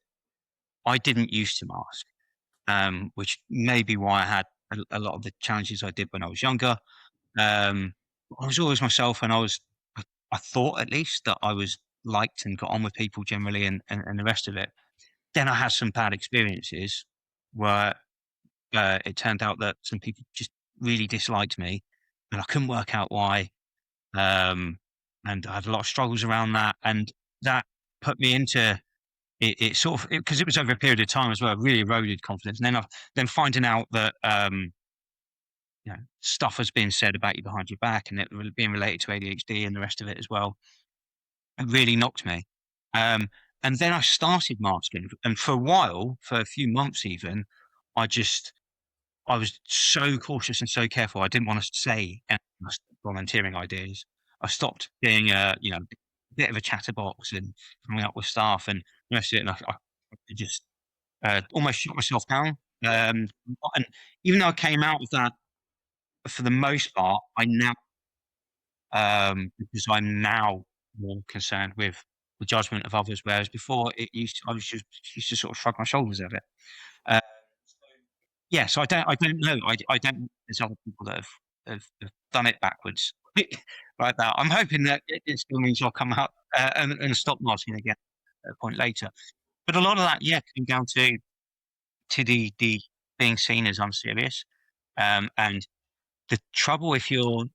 I didn't used to mask, which may be why I had a lot of the challenges I did when I was younger. Um, I was always myself, and I thought at least that I was liked and got on with people generally, and the rest of it. Then I had some bad experiences where it turned out that some people just really disliked me, and I couldn't work out why. Um, and I had a lot of struggles around that, and that put me into it sort of, because it was over a period of time as well, really eroded confidence. And then finding out that stuff has been said about you behind your back, and it being related to ADHD and the rest of it as well, it really knocked me. Um, and then I started masking, and for a while, for a few months even, I was so cautious and so careful. I didn't want to say any volunteering ideas. I stopped being a bit of a chatterbox and coming up with stuff and the rest of it. And I just almost shut myself down. And even though I came out of that for the most part, because I'm now more concerned with the judgment of others, whereas before I was just used to sort of shrug my shoulders at it. Uh, yeah, so I don't know. I don't. There's other people that have done it backwards like that. I'm hoping that it still means I'll come out and stop masking again at a point later. But a lot of that, yeah, came down to the being seen as unserious, and the trouble if you're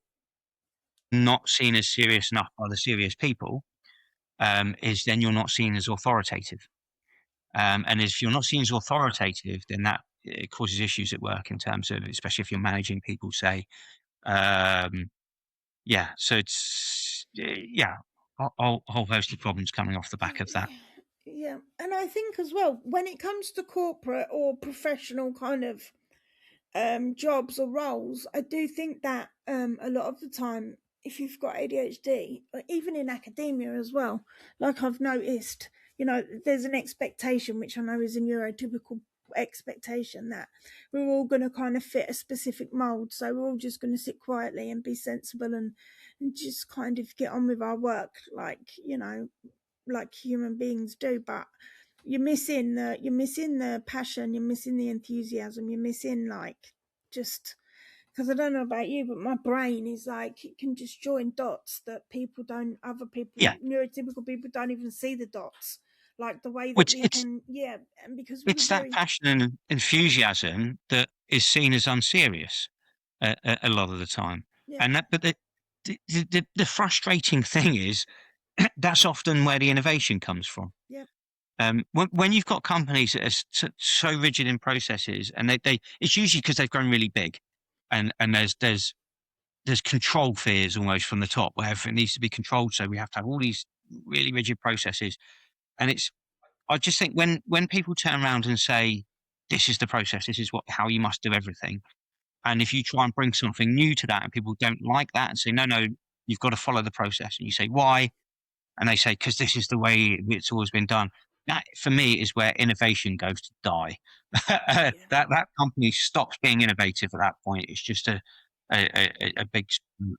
not seen as serious enough by the serious people, is then you're not seen as authoritative. And if you're not seen as authoritative, then that it causes issues at work in terms of, especially if you're managing people, say, um, yeah. So it's yeah, a whole host of problems coming off the back of that. Yeah, and I think as well when it comes to corporate or professional kind of jobs or roles, I do think that a lot of the time, if you've got ADHD, even in academia as well, like I've noticed, there's an expectation, which I know is a neurotypical expectation, that we're all going to kind of fit a specific mold. So we're all just going to sit quietly and be sensible and just kind of get on with our work, like human beings do. But you're missing the passion, you're missing the enthusiasm, you're missing like just because I don't know about you, but my brain is like, it can just join dots that other people, neurotypical people don't even see the dots, like the way that Which we can, and because we're it's that very, passion and enthusiasm that is seen as unserious a lot of the time. yeah, And but the frustrating thing is that's often where the innovation comes from. yeah, When you've got companies that are so rigid in processes, and it's usually because they've grown really big, and there's control fears almost from the top where everything needs to be controlled. So we have to have all these really rigid processes, and I just think when people turn around and say, "This is the process. This is how you must do everything," and if you try and bring something new to that, and people don't like that and say, "No, no, you've got to follow the process," and you say, "Why?" And they say, "Because this is the way it's always been done." That, for me, is where innovation goes to die. yeah, That company stops being innovative at that point. It's just a big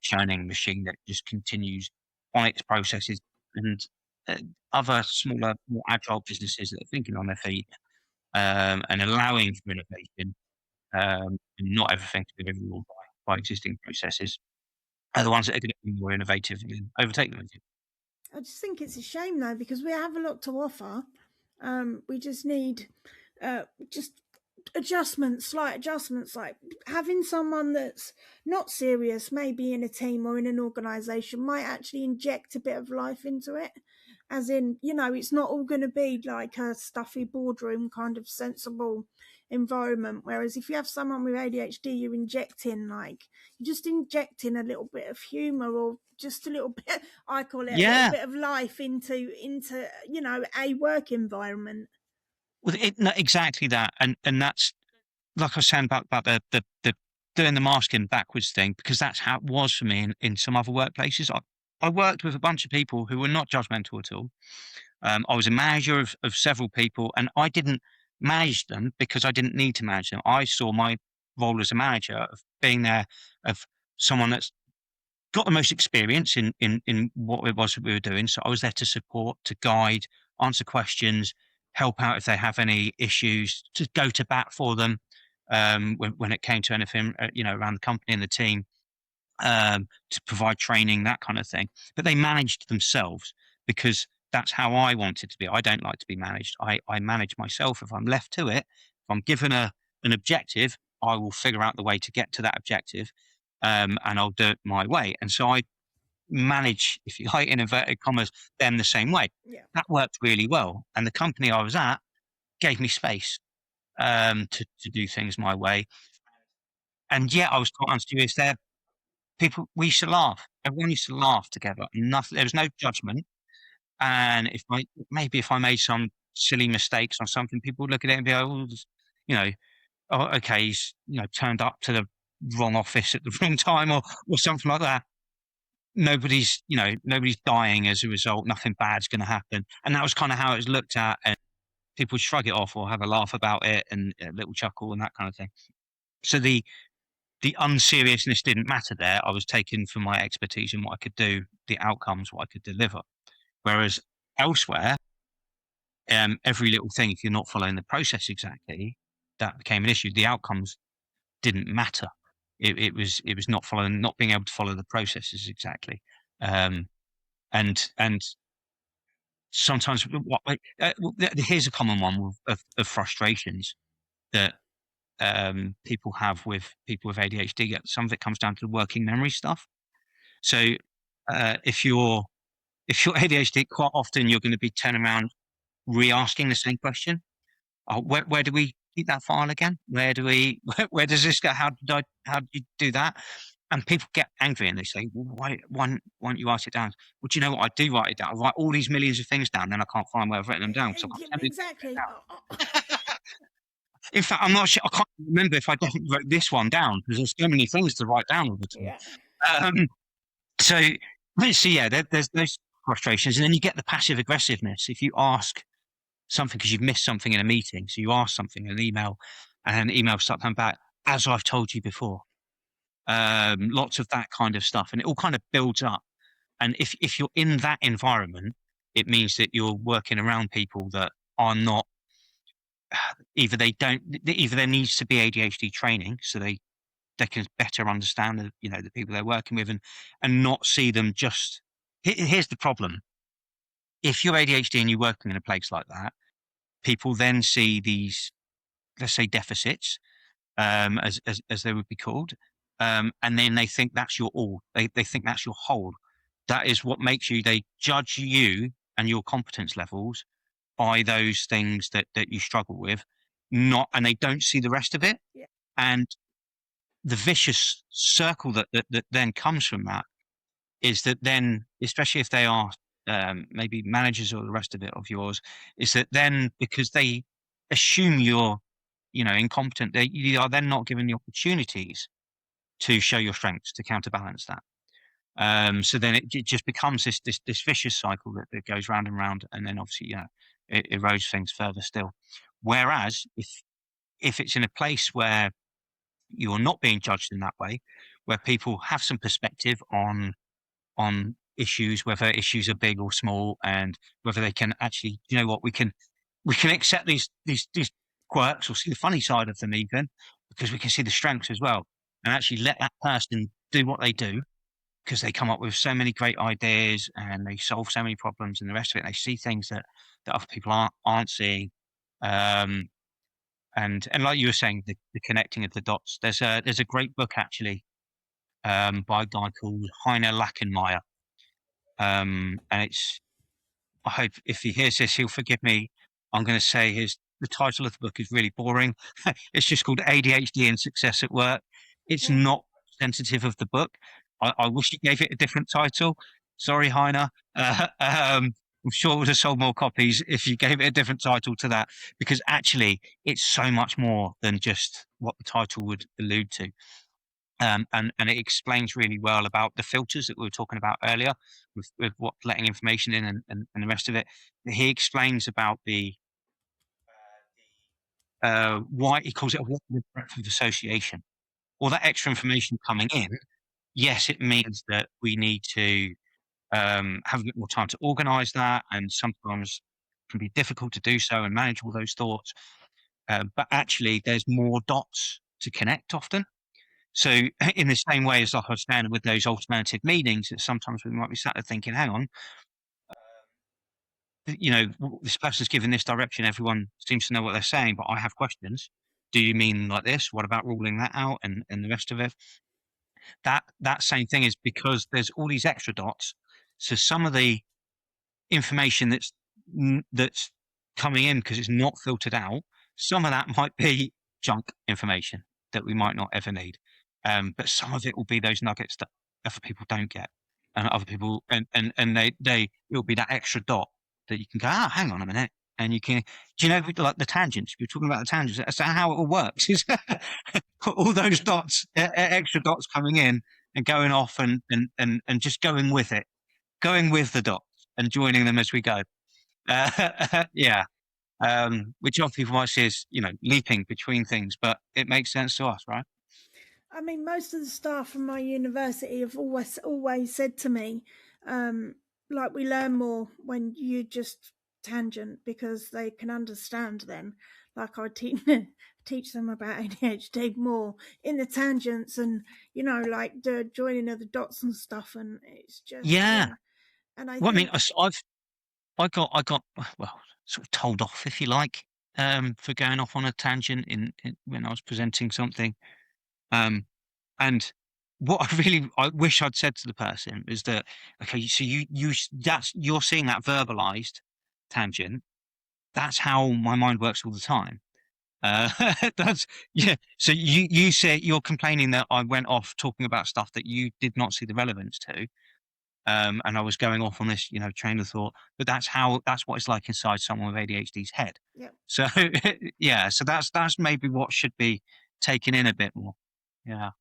churning machine that just continues on its processes. And uh, other smaller, more agile businesses that are thinking on their feet, and allowing for innovation, and not everything to be ruled by existing processes, are the ones that are going to be more innovative and overtake them. I just think it's a shame though, because we have a lot to offer. We just need just adjustments, slight adjustments, like having someone that's not serious, maybe in a team or in an organization, might actually inject a bit of life into it. As in, it's not all going to be like a stuffy boardroom kind of sensible environment. Whereas if you have someone with ADHD, you're just injecting a little bit of humor, or just a little bit, I call it a little Yeah. bit of life into a work environment. Well, no, exactly that, and that's like I was saying about the doing the masking backwards thing, because that's how it was for me in some other workplaces. I worked with a bunch of people who were not judgmental at all. I was a manager of several people, and I didn't manage them because I didn't need to manage them. I saw my role as a manager of being there, of someone that's got the most experience in what it was that we were doing. So I was there to support, to guide, answer questions, help out if they have any issues, to go to bat for them, when it came to anything, around the company and the team, to provide training, that kind of thing. But they managed themselves because that's how I wanted to be. I don't like to be managed. I manage myself. If I'm left to it, if I'm given an objective, I will figure out the way to get to that objective, and I'll do it my way. And so I manage, if you like, in inverted commas, them the same way. Yeah, That worked really well. And the company I was at gave me space, to do things my way. And yeah, I was quite unserious there. We used to laugh. Everyone used to laugh together. Nothing, there was no judgment. And if I made some silly mistakes on something, people would look at it and be like, "Oh, you know, oh, okay, he's turned up to the wrong office at the wrong time," or something like that. Nobody's dying as a result. Nothing bad's going to happen. And that was kind of how it was looked at, and people would shrug it off or have a laugh about it and a little chuckle and that kind of thing. So the unseriousness didn't matter there. I was taken for my expertise and what I could do, the outcomes, what I could deliver. Whereas elsewhere, every little thing, if you're not following the process exactly, that became an issue. The outcomes didn't matter. It was not being able to follow the processes exactly. And sometimes here's a common one of frustrations that, people have with people with ADHD. Some of it comes down to the working memory stuff. So, if you're ADHD, quite often you're going to be turning around re-asking the same question. Oh, where do we keep that file again? Where does this go? How did you do that? And people get angry and they say, "Well, why don't you write it down?" Well, do you know what? I do write it down. I write all these millions of things down, then I can't find where I've written them down, so I can't tell you exactly. In fact, I'm not sure. I can't remember if I definitely wrote this one down because there's so many things to write down all the time. Yeah, Um, so, yeah, there's those frustrations, and then you get the passive aggressiveness. If you ask something because you've missed something in a meeting, so you ask something in an email, and emails start coming back, as I've told you before. Lots of that kind of stuff, and it all kind of builds up. And if you're in that environment, it means that you're working around people that are not, either there needs to be ADHD training, so they better understand the people they're working with, and not see them just. Here's the problem: if you're ADHD and you're working in a place like that, people then see these, let's say, deficits, as they would be called, and then they think that's your all. They think that's your whole. That is what makes you. They judge you and your competence levels by those things that you struggle with, and they don't see the rest of it. Yeah. And the vicious circle that then comes from that is that then, especially if they are maybe managers or the rest of it of yours, is that then because they assume you're incompetent, you are then not given the opportunities to show your strengths to counterbalance that. So then it just becomes this vicious cycle that goes round and round, and then obviously it erodes things further still. Whereas if it's in a place where you're not being judged in that way, where people have some perspective on issues, whether issues are big or small, and whether they can actually, we can accept these quirks or see the funny side of them even, because we can see the strengths as well, and actually let that person do what they do, because they come up with so many great ideas and they solve so many problems and the rest of it. They see things that other people aren't seeing. And like you were saying, the connecting of the dots. There's a great book actually by a guy called Heiner Lachenmeyer. And I hope if he hears this, he'll forgive me. I'm going to say the title of the book is really boring. It's just called ADHD and Success at Work. It's not representative of the book. I wish you gave it a different title. Sorry, Heiner. I'm sure it would have sold more copies if you gave it a different title to that, because actually it's so much more than just what the title would allude to. And it explains really well about the filters that we were talking about earlier with what letting information in and the rest of it. He explains about the why he calls it a breadth of association. All that extra information coming in, yes, it means that we need to have a bit more time to organize that, and sometimes it can be difficult to do so and manage all those thoughts. But actually, there's more dots to connect often. So in the same way as like I was saying with those alternative meanings, that sometimes we might be sat there thinking, hang on, this person's given this direction, everyone seems to know what they're saying, but I have questions. Do you mean like this? What about ruling that out and the rest of it? That same thing is because there's all these extra dots. So some of the information that's coming in because it's not filtered out, some of that might be junk information that we might not ever need. But some of it will be those nuggets that other people don't get, and other people, and it'll be that extra dot that you can go, hang on a minute, and you can, do you know, like the tangents? You're talking about the tangents. That's how it all works. Is all those dots, extra dots coming in and going off, and just going with it, going with the dots and joining them as we go. Yeah. Which other people might see as, leaping between things, but it makes sense to us, right? I mean, most of the staff from my university have always said to me, like, we learn more when you just tangent, because they can understand then. Like, I teach them about ADHD more in the tangents, and like the joining of the dots and stuff, and it's just And I mean, I got well sort of told off, if you like, for going off on a tangent in when I was presenting something. And what I wish I'd said to the person is that, okay, so you're seeing that verbalized tangent. That's how my mind works all the time. So you say you're complaining that I went off talking about stuff that you did not see the relevance to. And I was going off on this, train of thought, but that's what it's like inside someone with ADHD's head. Yeah. So so that's maybe what should be taken in a bit more. Yeah.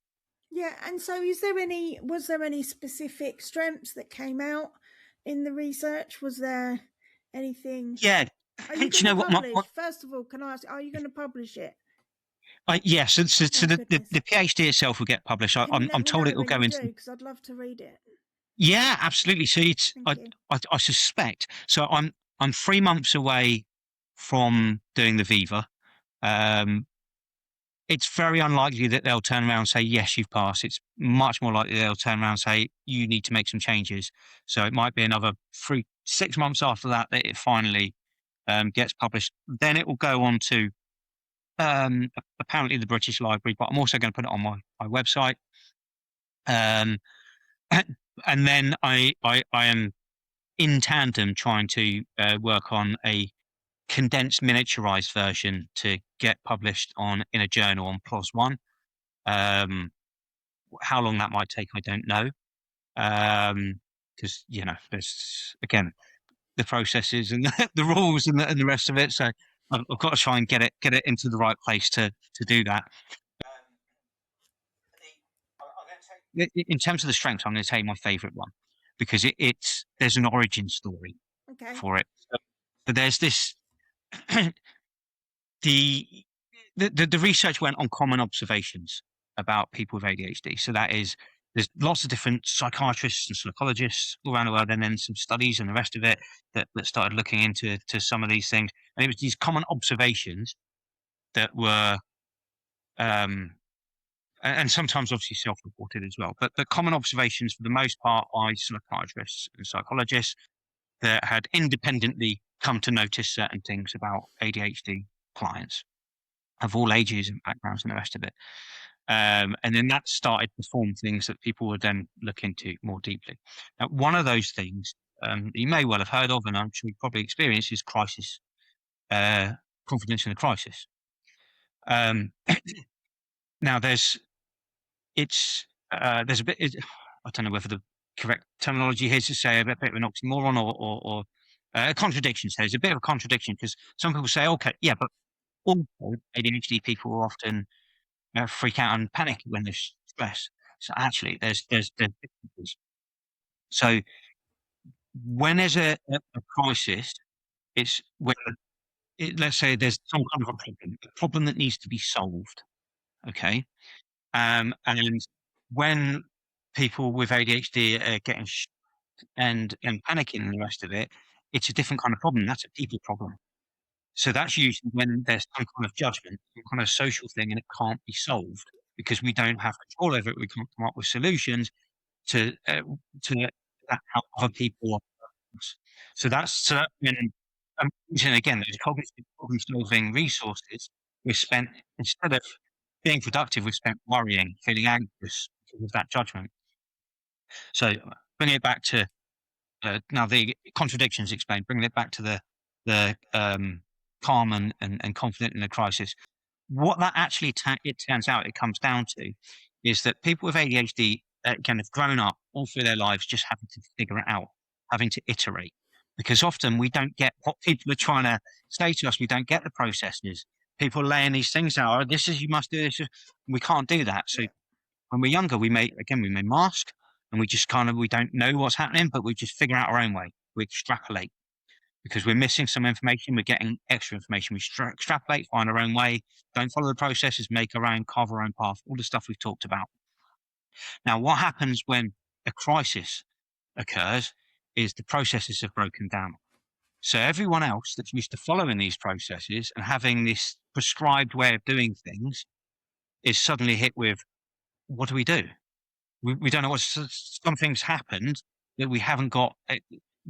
Yeah, and so was there any specific strengths that came out in the research? Was there anything? Yeah. Are you going to publish? First of all, can I ask, are you going to publish it? Yes. So the PhD itself will get published. I'm told it will go into, because I'd love to read it. Yeah, absolutely. So I suspect. So I'm 3 months away from doing the Viva. it's very unlikely that they'll turn around and say, yes, you've passed. It's much more likely they'll turn around and say, you need to make some changes. So it might be another 6 months after that it finally gets published. Then it will go on to apparently the British Library, but I'm also going to put it on my website. And then I am in tandem trying to work on a condensed miniaturized version to get published in a journal on PLOS One. How long that might take, I don't know. Because, there's, again, the processes and the rules and the rest of it. So I've got to try and get it into the right place to do that. In terms of the strengths, I'm going to tell you my favorite one, because there's an origin story for it. So there's this, the research went on common observations about people with ADHD. So there's lots of different psychiatrists and psychologists all around the world, and then some studies and the rest of it that started looking into some of these things. And it was these common observations that were, and sometimes obviously self-reported as well, but the common observations for the most part by psychiatrists and psychologists that had independently come to notice certain things about ADHD clients of all ages and backgrounds and the rest of it. And then that started to form things that people would then look into more deeply. Now, one of those things you may well have heard of, and I'm sure you probably experienced, is crisis, confidence in a crisis. Now, there's a bit, I don't know whether the correct terminology here is to say a bit of an oxymoron or a contradiction. So there's a bit of a contradiction, because some people say, okay, yeah, but also ADHD people will often freak out and panic when there's stress. So actually, there's differences. So when there's a crisis, it's when let's say there's some kind of a problem that needs to be solved. Okay, and when people with ADHD are getting and panicking and the rest of it, it's a different kind of problem. That's a people problem. So that's usually when there's some kind of judgment, some kind of social thing, and it can't be solved because we don't have control over it. We can't come up with solutions to how other people are. So that's when, and again, those cognitive problem-solving resources we spent, instead of being productive, we spent worrying, feeling anxious because of that judgment. So bringing it back to now the contradictions explained, bringing it back to the calm and confident in a crisis. What that actually it turns out it comes down to is that people with ADHD kind of grown up all through their lives just having to figure it out, having to iterate, because often we don't get what people are trying to say to us. We don't get the processes. People laying these things out. Oh, this is, you must do this. We can't do that. So when we're younger, we may mask, and we just we don't know what's happening, but we just figure out our own way. We extrapolate because we're missing some information. We're getting extra information. We extrapolate, find our own way, don't follow the processes, make our own, carve our own path, all the stuff we've talked about. Now, what happens when a crisis occurs is the processes have broken down. So everyone else that's used to following these processes and having this prescribed way of doing things is suddenly hit with, what do? We don't know what, something's happened that we haven't got.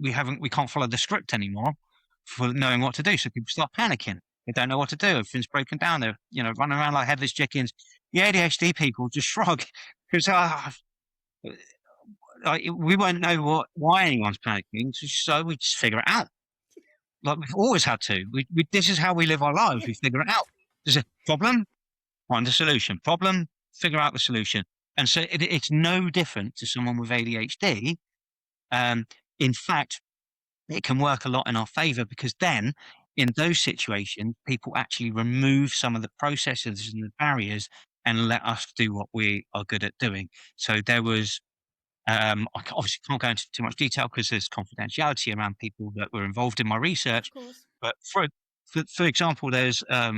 We can't follow the script anymore for knowing what to do. So people start panicking. They don't know what to do. Everything's broken down. They're, running around like headless chickens. The ADHD people just shrug because we won't know why anyone's panicking. So we just figure it out. Like we've always had to. This is how we live our lives. We figure it out. There's a problem, find a solution. Problem, figure out the solution. And so it's no different to someone with ADHD. In fact, it can work a lot in our favor, because then in those situations, people actually remove some of the processes and the barriers and let us do what we are good at doing. So there was, I obviously can't go into too much detail because there's confidentiality around people that were involved in my research. Of course. But for example, there's a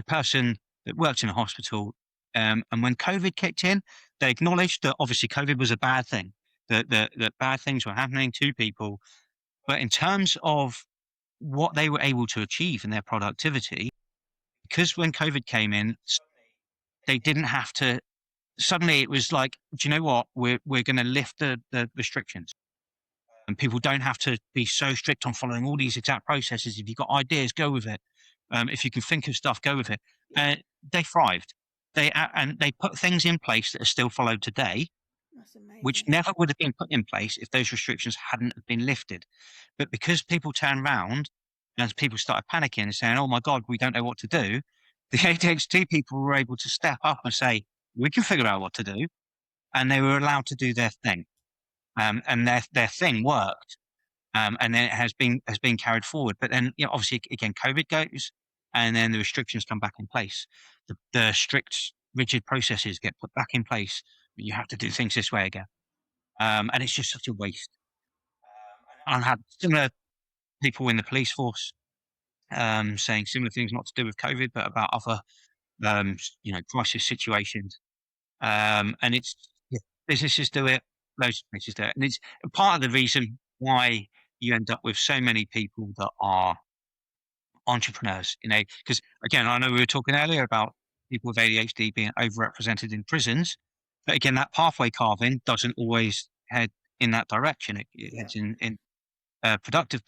person that worked in a hospital, and when COVID kicked in, they acknowledged that obviously COVID was a bad thing, that bad things were happening to people. But in terms of what they were able to achieve in their productivity, because when COVID came in, they didn't have to. Suddenly, it was like, do you know what? We're going to lift the restrictions, and people don't have to be so strict on following all these exact processes. If you've got ideas, go with it. If you can think of stuff, go with it. They thrived. And they put things in place that are still followed today, That's amazing. which never would have been put in place if those restrictions hadn't been lifted. But because people turned around and people started panicking and saying, "Oh my God, we don't know what to do," the ADHD people were able to step up and say, "We can figure out what to do," and they were allowed to do their thing. And their thing worked. And then it has been carried forward. But then, obviously, again, COVID goes, and then the restrictions come back in place. The strict, rigid processes get put back in place. You have to do things this way again, and it's just such a waste. I've had similar people in the police force saying similar things, not to do with COVID, but about other, crisis situations. And it's businesses do it, loads of places do it, and it's part of the reason why you end up with so many people that are entrepreneurs, because again, I know we were talking earlier about people with ADHD being overrepresented in prisons, but again, that pathway carving doesn't always head in that direction. It heads in productive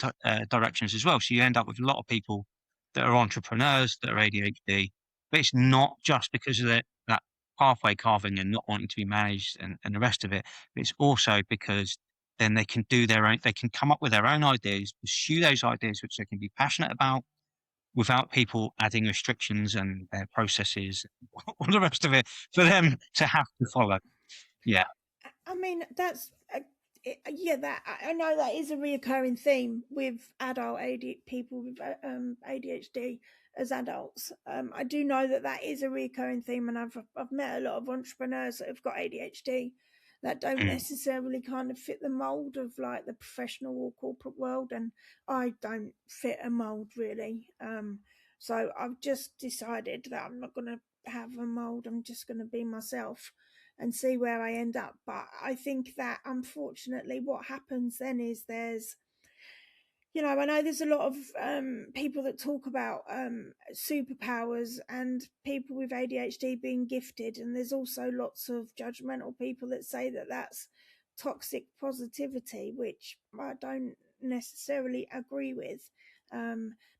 directions as well. So you end up with a lot of people that are entrepreneurs that are ADHD, but it's not just because of that pathway carving and not wanting to be managed and the rest of it. It's also because then they can they can come up with their own ideas, pursue those ideas which they can be passionate about without people adding restrictions and their processes, all the rest of it for them to have to follow. Yeah. I mean, that's that I know that is a reoccurring theme with adult people with ADHD as adults. I do know that is a reoccurring theme, and I've met a lot of entrepreneurs that have got ADHD that don't necessarily kind of fit the mold of like the professional or corporate world, and I don't fit a mold really. So I've just decided that I'm not going to have a mold. I'm just going to be myself and see where I end up. But I think that unfortunately what happens then is I know there's a lot of people that talk about superpowers and people with ADHD being gifted, and there's also lots of judgmental people that say that that's toxic positivity, which I don't necessarily agree with,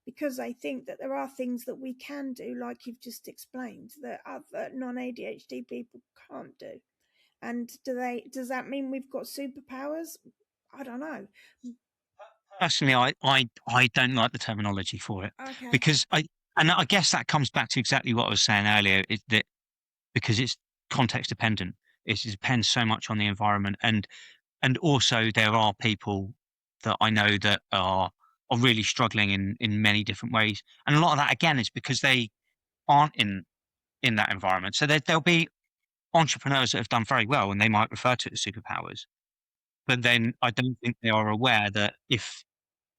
because I think that there are things that we can do, like you've just explained, that other non-ADHD people can't do. And does that mean we've got superpowers? I don't know. Personally, I don't like the terminology for it. Okay. Because I guess that comes back to exactly what I was saying earlier, is that because it's context dependent, it depends so much on the environment, and also there are people that I know that are really struggling in many different ways, and a lot of that again is because they aren't in that environment. So there'll be entrepreneurs that have done very well, and they might refer to it as superpowers, but then I don't think they are aware that if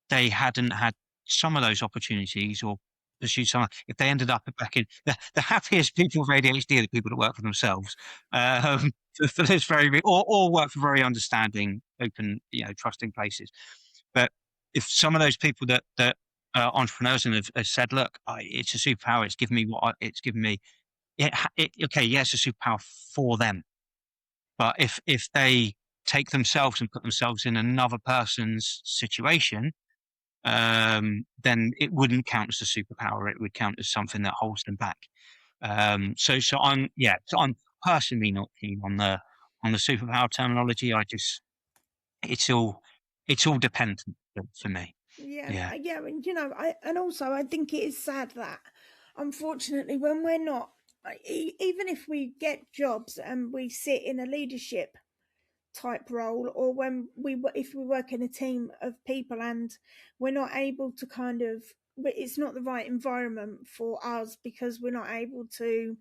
they hadn't had some of those opportunities or pursued some, if they ended up back in the happiest people with ADHD are the people that work for themselves, for this or work for very understanding, open, trusting places. But if some of those people that are entrepreneurs and have said, "Look, it's a superpower. It's given me it's given me." Okay, yes, it's a superpower for them. But if they take themselves and put themselves in another person's situation, then it wouldn't count as a superpower. It would count as something that holds them back. So I'm personally not keen on the superpower terminology. It's all dependent for me. Yeah. And also I think it is sad that unfortunately when we're not, even if we get jobs and we sit in a leadership type role, or if we work in a team of people and we're not able to it's not the right environment for us because we're not able to,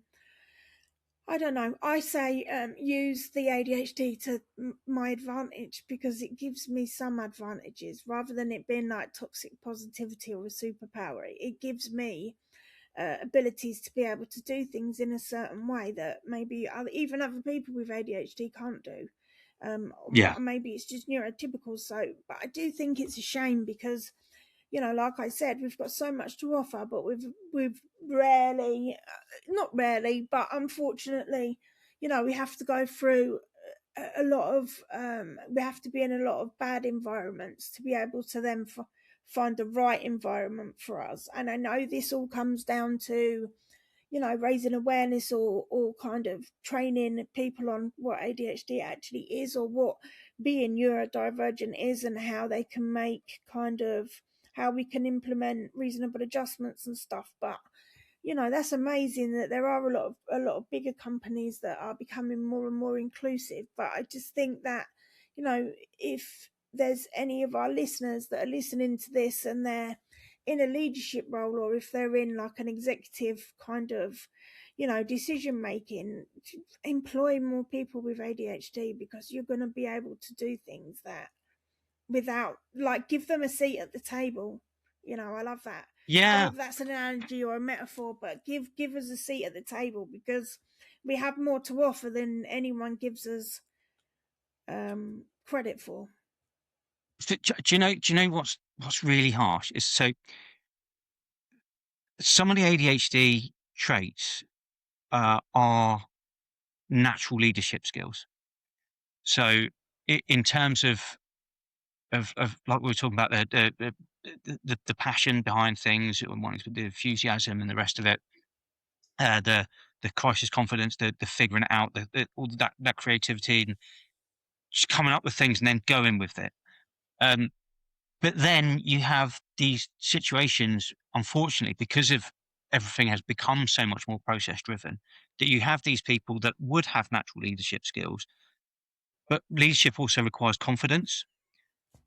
I don't know, I say use the ADHD to my advantage, because it gives me some advantages rather than it being like toxic positivity or a superpower. It gives me abilities to be able to do things in a certain way that maybe even other people with ADHD can't do. Maybe it's just neurotypical. So, but I do think it's a shame because you know, like I said, we've got so much to offer, but we've rarely, not rarely, but unfortunately, you know, we have to go through a lot of we have to be in a lot of bad environments to be able to then find the right environment for us. And I know this all comes down to, you know, raising awareness or kind of training people on what ADHD actually is, or what being neurodivergent is, and how they can make kind of how we can implement reasonable adjustments and stuff. But you know, that's amazing that there are a lot of bigger companies that are becoming more and more inclusive. But I just think that, you know, if there's any of our listeners that are listening to this and they're in a leadership role, or if they're in like an executive kind of, you know, decision making, employ more people with ADHD, because you're going to be able to do things that without, like, give them a seat at the table. You know, I love that. Yeah. Whether that's an analogy or a metaphor, but give us a seat at the table, because we have more to offer than anyone gives us credit for. Do you know what's really harsh is, so some of the ADHD traits are natural leadership skills. So in terms of like we were talking about the passion behind things, and wanting to, the enthusiasm and the rest of it, the crisis confidence, the figuring it out, all that creativity, and just coming up with things and then going with it. But then you have these situations, unfortunately, because of everything has become so much more process driven, that you have these people that would have natural leadership skills, but leadership also requires confidence.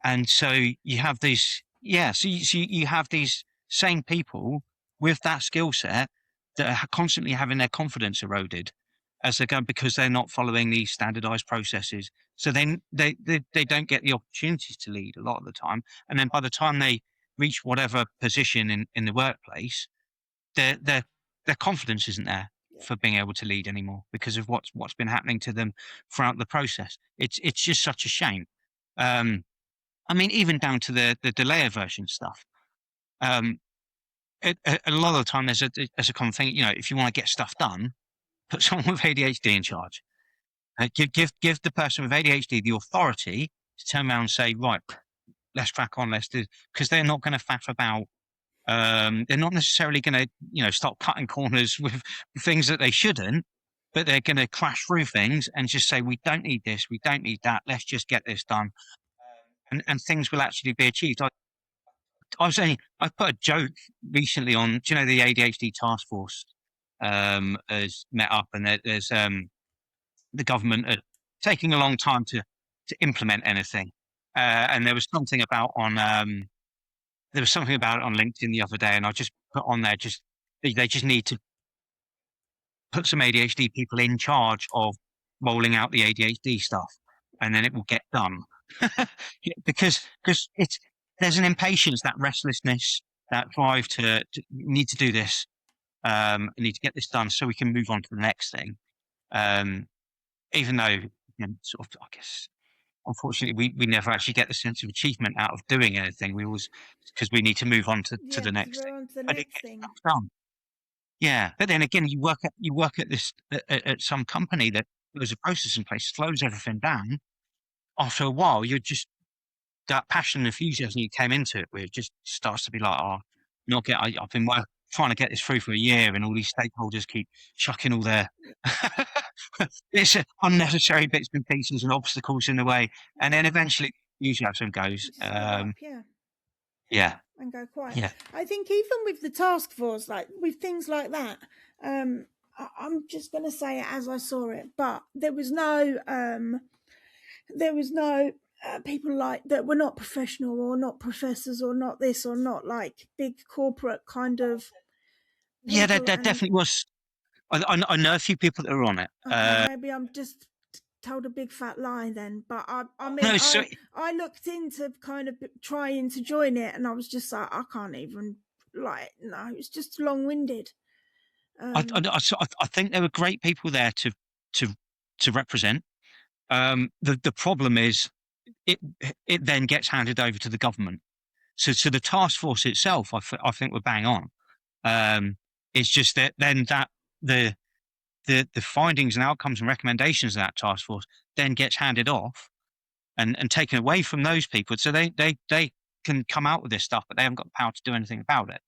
And so you have these, so you have these same people with that skill set that are constantly having their confidence eroded as they're going, because they're not following these standardized processes. So then they don't get the opportunities to lead a lot of the time. And then by the time they reach whatever position in the workplace, their confidence isn't there for being able to lead anymore, because of what's been happening to them throughout the process. It's just such a shame. I mean, even down to the delay aversion stuff. A lot of the time, there's a common thing. You know, if you want to get stuff done, put someone with ADHD in charge. Give the person with ADHD the authority to turn around and say, right, let's crack on, let's do, because they're not going to faff about. They're not necessarily going to, you know, start cutting corners with things that they shouldn't, but they're going to crash through things and just say, we don't need this, we don't need that, let's just get this done. And things will actually be achieved. I was saying, I put a joke recently on, do you know, the ADHD task force has met up, and there's the government are taking a long time to implement anything. And there was something about on there was something about it on LinkedIn the other day, and I just put on there, just they just need to put some ADHD people in charge of rolling out the ADHD stuff, and then it will get done. because it's, there's an impatience, that restlessness, that drive to need to do this, need to get this done so we can move on to the next thing. Even though, you know, sort of, I guess, unfortunately, we never actually get the sense of achievement out of doing anything. We always, because we need to move on to the next thing. On to the But next it gets thing. stuff done. Yeah, but then again, you work at this at some company that there's a process in place, slows everything down. After a while, you're just, that passion and enthusiasm you came into it with just starts to be like, oh, I've been trying to get this through for a year, and all these stakeholders keep chucking all their it's unnecessary bits and pieces and obstacles in the way, and then eventually enthusiasm goes. Yeah. And go quiet. Yeah. I think even with the task force, like with things like that, I'm just going to say it as I saw it, but there was no people like that were not professional, or not professors, or not this, or not like big corporate kind of people. Yeah, there definitely was. I know a few people that are on it. Okay, maybe I'm just told a big fat lie then, but I mean, No, so, I looked into kind of trying to join it, and I was just like, I can't even, like, no, it's just long-winded. I think there were great people there to represent. The problem is it then gets handed over to the government, So the task force itself, I think we're bang on. It's just that then that the findings and outcomes and recommendations of that task force then gets handed off and taken away from those people. So they can come out with this stuff, but they haven't got the power to do anything about it.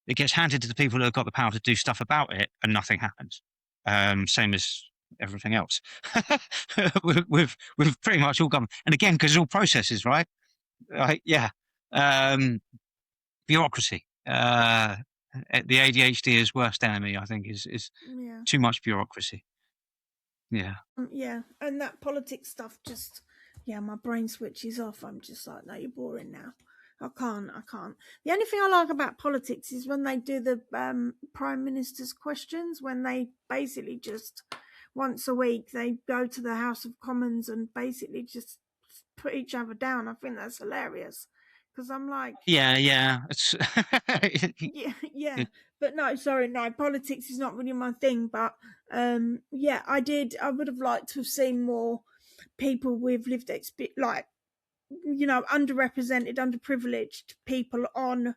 It gets handed to the people who have got the power to do stuff about it, and nothing happens. Same as everything else. We've pretty much all gone. And again, because it's all processes, right? Yeah. Bureaucracy. The ADHD's worst enemy, I think, is too much bureaucracy. Yeah. Yeah, and that politics stuff just, my brain switches off. I'm just like, no, you're boring now. I can't. The only thing I like about politics is when they do the Prime Minister's questions, when they basically just once a week they go to the House of Commons and basically just put each other down. I think that's hilarious because I'm like, yeah, it's yeah. But no, sorry, no, politics is not really my thing. But yeah, I would have liked to have seen more people with lived experience, like, underrepresented, underprivileged people on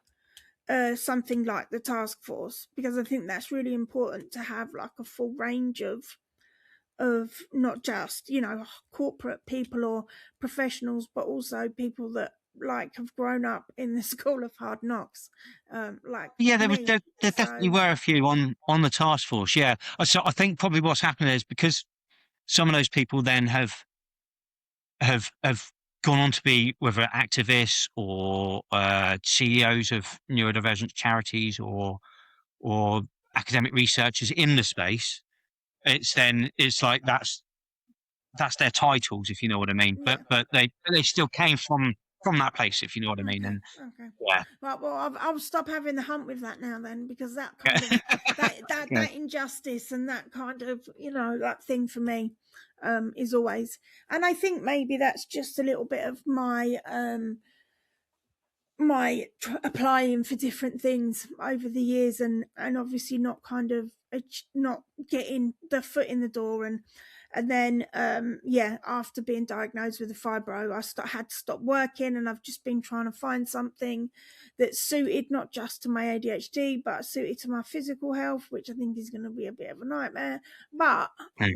something like the task force, because I think that's really important to have like a full range of not just corporate people or professionals, but also people that like have grown up in the school of hard knocks. Like, yeah, there definitely were a few on the task force. Yeah, so I think probably what's happened is because some of those people then have gone on to be whether activists or CEOs of neurodivergent charities or academic researchers in the space. It's like that's their titles, if you know what I mean. Yeah. But they still came from that place, if you know what I mean. And okay. Yeah. Right, well, I'll stop having the hump with that now then, because that kind of that injustice and that kind of that thing for me is always, and I think maybe that's just a little bit of my applying for different things over the years, and obviously not kind of not getting the foot in the door, and then after being diagnosed with a fibro, I had to stop working, and I've just been trying to find something that suited not just to my ADHD but suited to my physical health, which I think is going to be a bit of a nightmare. But I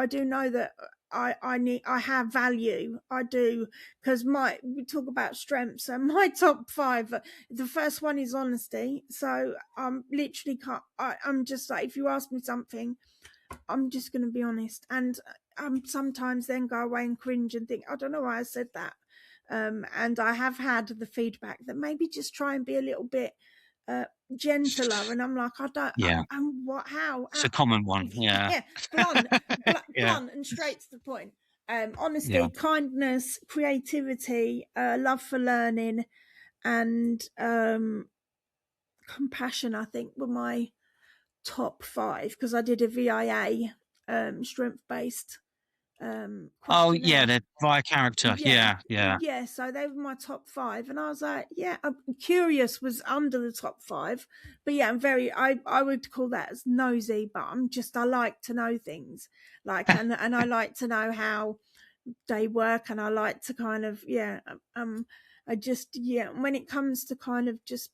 do know that I have value. I do, because we talk about strengths, and my top 5, the first one is honesty. So I'm literally I'm just like, if you ask me something, I'm just going to be honest, and sometimes then go away and cringe and think, I don't know why I said that. And I have had the feedback that maybe just try and be a little bit gentler, and I'm like, I don't. Yeah. How? It's a common one. Yeah. Blunt and straight to the point. Honesty, kindness, creativity, love for learning, and compassion, I think, were my top 5, because I did a VIA strength-based questionnaire. The via character. Yeah, so they were my top 5, and I was like, I'm curious was under the top 5, but I'm very, I would call that as nosy, but I like to know things, like, and I like to know how they work, and I like to kind of I just when it comes to kind of just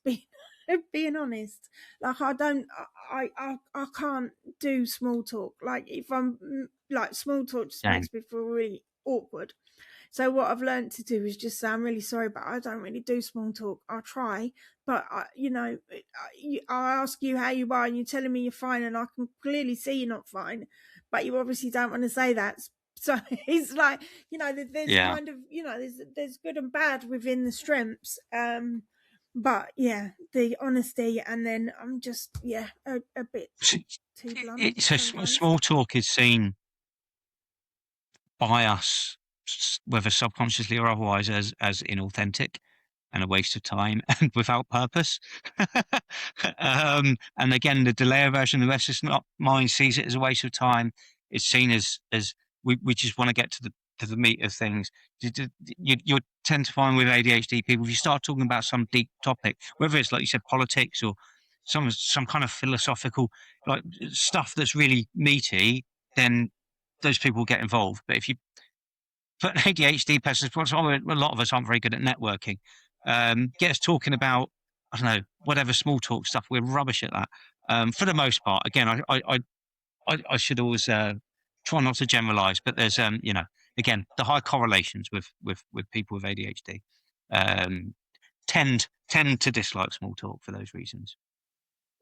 being honest, like, I can't do small talk. Like, if I'm like, small talk just makes me feel really awkward. So what I've learned to do is just say, I'm really sorry, but I don't really do small talk. I'll try, but I ask you how you are, and you're telling me you're fine, and I can clearly see you're not fine, but you obviously don't want to say that. So it's like, there's kind of, there's good and bad within the strengths. But the honesty, and then I'm just a bit too blunt. So small talk is seen by us, whether subconsciously or otherwise, as inauthentic and a waste of time and without purpose. And again, the delay version, the restless mind sees it as a waste of time. It's seen as we just want to get to the meat of things. You tend to find with ADHD people, if you start talking about some deep topic, whether it's, like you said, politics or some kind of philosophical, like, stuff that's really meaty, then those people will get involved. But if you put an ADHD person, a lot of us aren't very good at networking. get us talking about, I don't know, whatever small talk stuff. We're rubbish at that. For the most part. Again, I should always try not to generalize, but there's again, the high correlations with people with ADHD um, tend to dislike small talk for those reasons.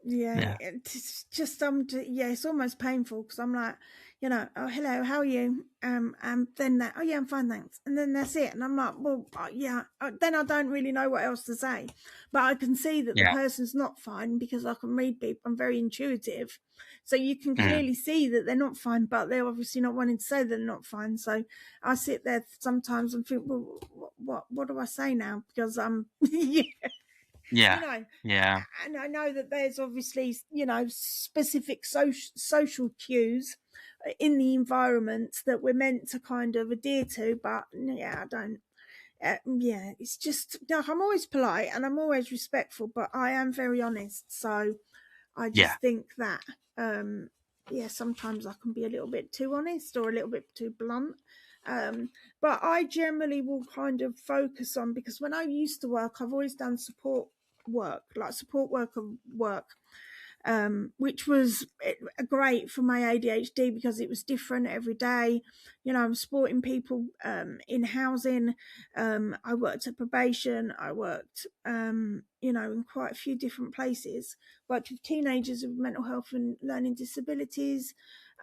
Yeah, it's just it's almost painful because I'm like, oh hello, how are you? And then that, oh yeah, I'm fine, thanks. And then that's it, and I'm like, well, then I don't really know what else to say, but I can see that the person's not fine because I can read people. I'm very intuitive, so you can clearly see that they're not fine, but they're obviously not wanting to say they're not fine. So I sit there sometimes and think, well, what do I say now? Because Yeah. And I know that there's obviously, specific social cues in the environment that we're meant to kind of adhere to, but I don't. It's just, no, I'm always polite and I'm always respectful, but I am very honest. So I just think that, sometimes I can be a little bit too honest or a little bit too blunt. But I generally will kind of focus on, because when I used to work, I've always done support worker work, which was great for my ADHD because it was different every day. I'm supporting people in housing. I worked at probation. I worked, in quite a few different places. Worked with teenagers with mental health and learning disabilities.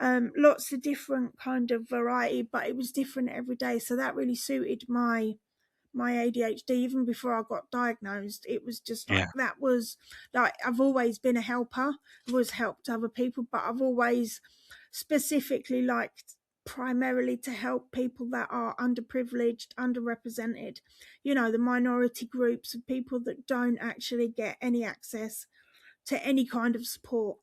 Lots of different kind of variety, but it was different every day. So that really suited my ADHD. Even before I got diagnosed, it was just like, that was like, I've always been a helper. I've always helped other people, but I've always specifically liked primarily to help people that are underprivileged, underrepresented, the minority groups of people that don't actually get any access to any kind of support.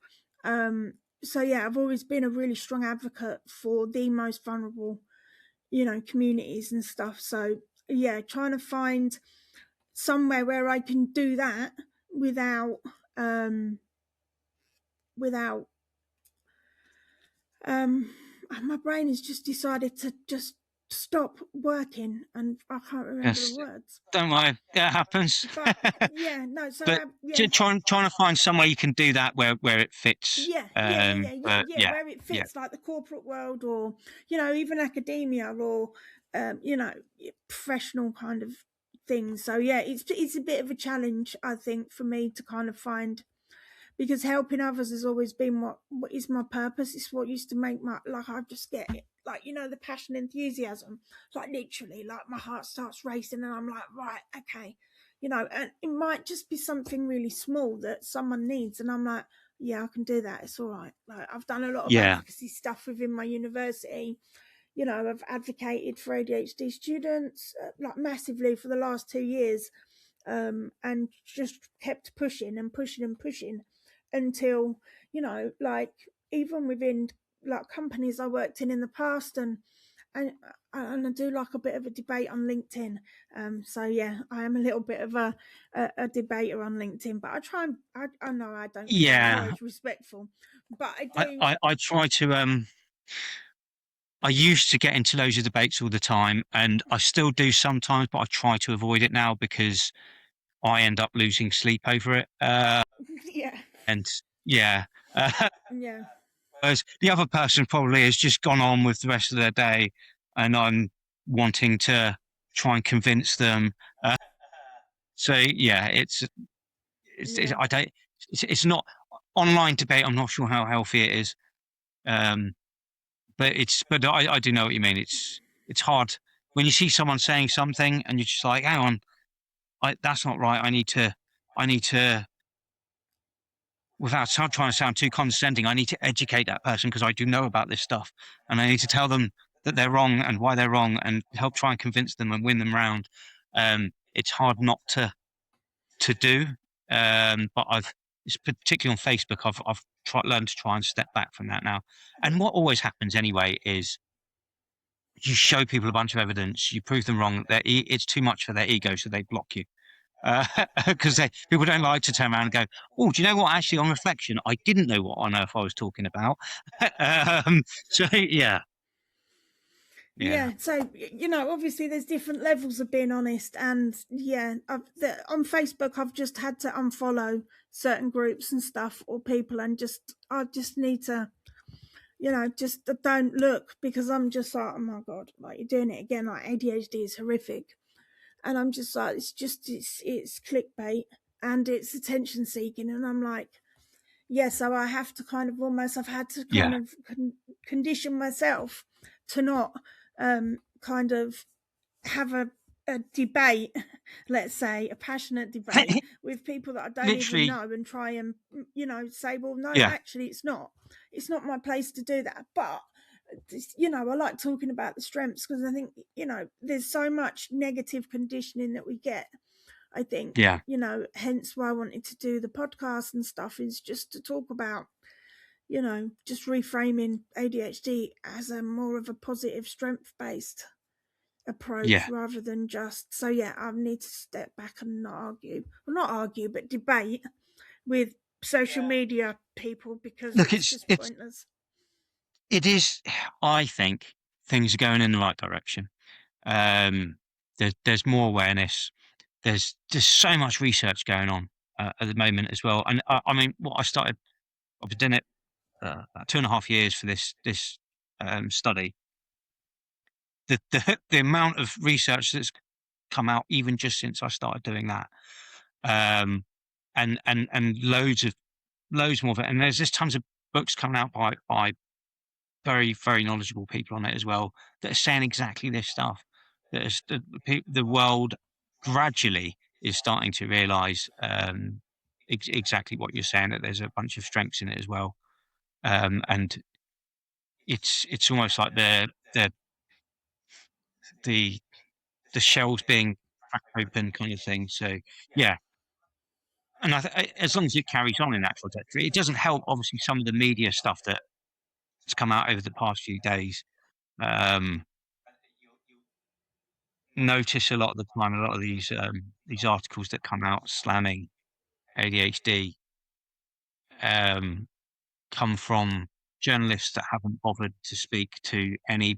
So I've always been a really strong advocate for the most vulnerable, communities and stuff. So trying to find somewhere where I can do that without my brain has just decided to just stop working and I can't remember the words. Don't worry, that happens. But trying to find somewhere you can do that where it fits. Where it fits, like the corporate world, or even academia, or professional kind of things. So it's a bit of a challenge, I think, for me to kind of find, because helping others has always been what is my purpose. It's what used to make my, like, I just get it, like, the passion, enthusiasm, like literally, like my heart starts racing and I'm like, right, okay, and it might just be something really small that someone needs, and I'm like, I can do that, it's all right. Like, I've done a lot of advocacy stuff within my university. I've advocated for ADHD students like massively for the last 2 years, and just kept pushing and pushing and pushing until, like, even within like companies I worked in the past, and I do like a bit of a debate on LinkedIn. I am a little bit of a debater on LinkedIn, but I try and I know I don't I'm always respectful, but I do. I try to I used to get into loads of debates all the time, and I still do sometimes, but I try to avoid it now because I end up losing sleep over it. Whereas the other person probably has just gone on with the rest of their day, and I'm wanting to try and convince them. It's not online debate. I'm not sure how healthy it is. But I do know what you mean. It's hard when you see someone saying something and you're just like, hang on, that's not right. I need to, without trying to sound too condescending, I need to educate that person because I do know about this stuff, and I need to tell them that they're wrong and why they're wrong, and help try and convince them and win them round. It's hard not to do, but it's particularly on Facebook. I've learned to try and step back from that now. And what always happens anyway is you show people a bunch of evidence, you prove them wrong, it's too much for their ego, so they block you. Because people don't like to turn around and go, oh, do you know what? Actually, on reflection, I didn't know what on earth I was talking about. So, yeah. Yeah. So, obviously there's different levels of being honest. And yeah, on Facebook, I've just had to unfollow certain groups and stuff or people, and I just need to, just don't look, because I'm just like, oh my God, like you're doing it again. Like ADHD is horrific. And I'm just like, it's clickbait and it's attention seeking. And I'm like, yeah, so I have to kind of I've had to kind of condition myself to not kind of have a debate, let's say a passionate debate with people that I don't even know, and try and say, well, no, actually it's not my place to do that. But I like talking about the strengths, because I think there's so much negative conditioning that we get. I think, hence why I wanted to do the podcast and stuff, is just to talk about, just reframing ADHD as a more of a positive, strength-based approach, rather than just, so yeah, I need to step back and not argue, but debate with social media people, because it's just pointless. It is, I think things are going in the right direction. There's more awareness. There's so much research going on at the moment as well. And I mean, I've been doing it about 2.5 years for this study. The amount of research that's come out even just since I started doing that, and loads more of it. And there's just tons of books coming out by very, very knowledgeable people on it as well, that are saying exactly this stuff. That is, the world gradually is starting to realise exactly what you're saying, that there's a bunch of strengths in it as well, and it's almost like the shells being cracked open kind of thing. So yeah, and as long as it carries on in that trajectory, it doesn't help obviously some of the media stuff that's come out over the past few days. Notice a lot of the time, a lot of these articles that come out slamming ADHD come from journalists that haven't bothered to speak to any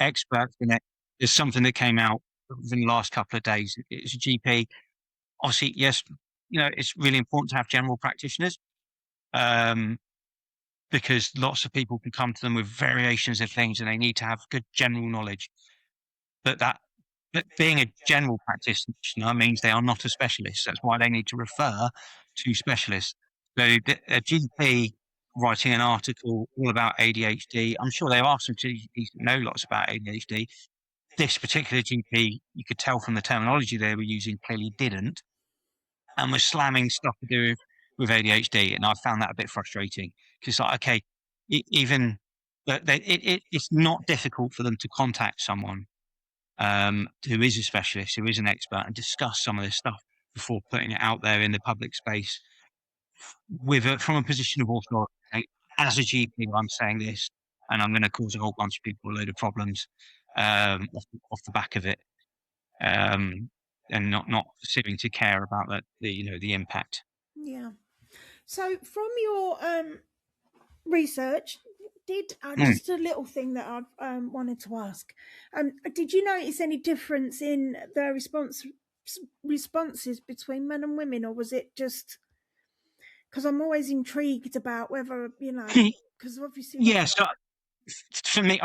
experts in it. There's something that came out within the last couple of days. It's a GP. Obviously, yes, it's really important to have general practitioners, because lots of people can come to them with variations of things, and they need to have good general knowledge. But being a general practitioner means they are not a specialist. That's why they need to refer to specialists. So a GP writing an article all about ADHD, I'm sure there are some GPs that know lots about ADHD. This particular GP, you could tell from the terminology they were using, clearly didn't, and was slamming stuff to do with ADHD. And I found that a bit frustrating, because like, okay, it's not difficult for them to contact someone who is a specialist, who is an expert, and discuss some of this stuff before putting it out there in the public space from a position of authority. As a GP, I'm saying this, and I'm going to cause a whole bunch of people a load of problems off the back of it, and not seeming to care about the impact. Yeah. So from your research, just a little thing that I wanted to ask. Did you notice any difference in the responses between men and women, or was it just, because I'm always intrigued about whether, because obviously... Yeah, so for me,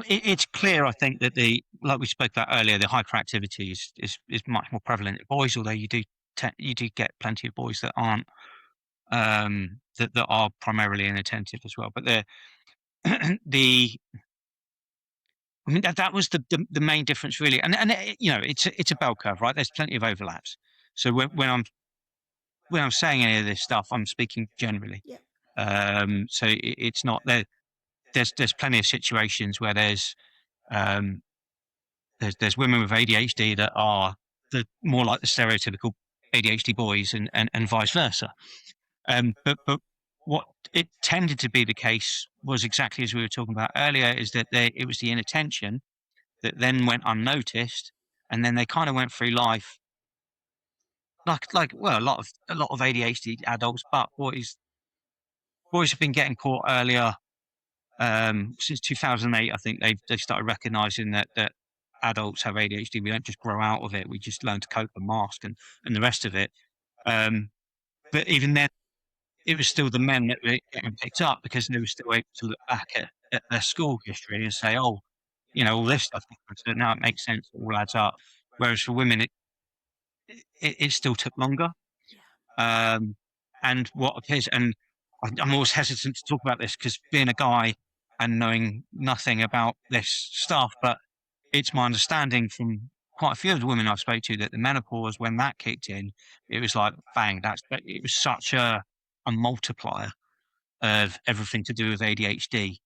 it's clear, I think, that like we spoke about earlier, the hyperactivity is much more prevalent in boys, although you do get plenty of boys that aren't, that are primarily inattentive as well. But I mean, that was the main difference, really. And it's a bell curve, right? There's plenty of overlaps. So when I'm saying any of this stuff, I'm speaking generally. Yeah. So it's not there. There's plenty of situations where there's women with ADHD that are more like the stereotypical ADHD boys, and vice versa. But what it tended to be the case was exactly as we were talking about earlier, is that it was the inattention that then went unnoticed, and then they kind of went through life like well, a lot of ADHD adults, but boys have been getting caught earlier, since 2008, I think they've started recognising that adults have ADHD. We don't just grow out of it; we just learn to cope and mask and the rest of it. But even then, it was still the men that were getting picked up because they were still able to look back at their school history and say, "Oh, all this stuff happened." So now it makes sense; it all adds up. Whereas for women, it still took longer. And what appears, and I'm always hesitant to talk about this because being a guy and knowing nothing about this stuff, but it's my understanding from quite a few of the women I've spoke to that the menopause, when that kicked in, it was like bang. It was such a multiplier of everything to do with ADHD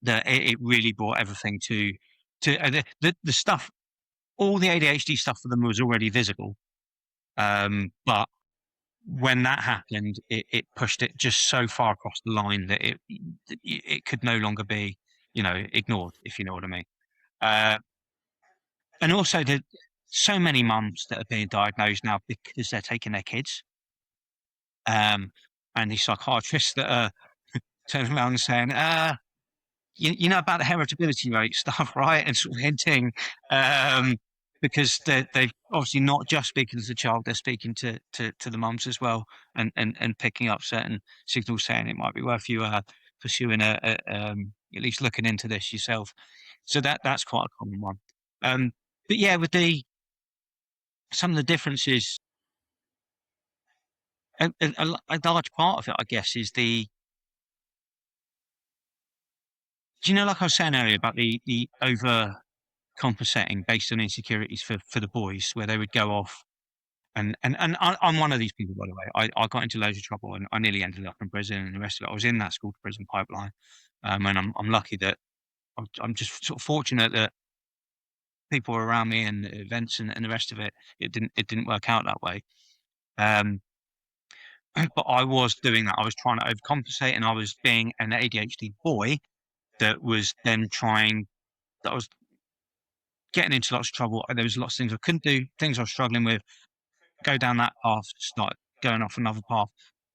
that it really brought everything to the stuff. All the ADHD stuff for them was already visible, but when that happened, it pushed it just so far across the line that it could no longer be, ignored, if you know what I mean. And also, so many mums that are being diagnosed now because they're taking their kids. And these psychiatrists that are turning around and saying, you know about the heritability rate stuff, right? And sort of hinting, because they've obviously not just speaking to the child, they're speaking to the mums as well, and picking up certain signals saying it might be worth you pursuing at least looking into this yourself. So that's quite a common one. But yeah, with some of the differences, a large part of it, I guess, is do you know, like I was saying earlier about the over compensating based on insecurities for the boys, where they would go off and I'm one of these people, by the way. I got into loads of trouble and I nearly ended up in prison and the rest of it. I was in that school to prison pipeline, and I'm lucky that I'm just sort of fortunate that people were around me and events and the rest of it. It didn't work out that way. But I was doing that. I was trying to overcompensate, and I was being an ADHD boy that was then that was getting into lots of trouble. There was lots of things I couldn't do, things I was struggling with. Go down that path, start going off another path,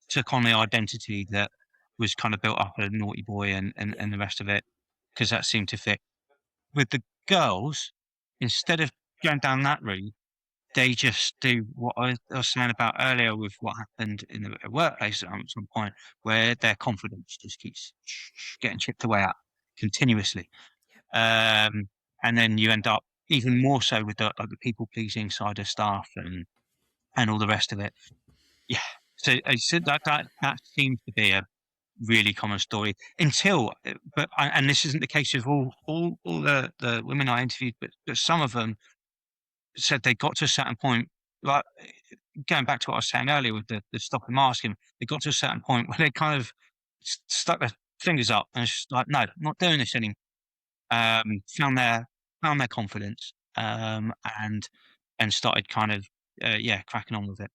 took on the identity that was kind of built up a naughty boy and the rest of it, because that seemed to fit. With the girls, instead of going down that route, they just do what I was saying about earlier with what happened in the workplace at some point, where their confidence just keeps getting chipped away at continuously. And then you end up even more so with the people pleasing side of staff and all the rest of it. Yeah. So that seems to be a really common story and this isn't the case with all the women I interviewed, but some of them said they got to a certain point, like going back to what I was saying earlier with the stopping masking, they got to a certain point where they kind of stuck their fingers up and it's just like, no, I'm not doing this anymore. Found their confidence, and started kind of cracking on with it.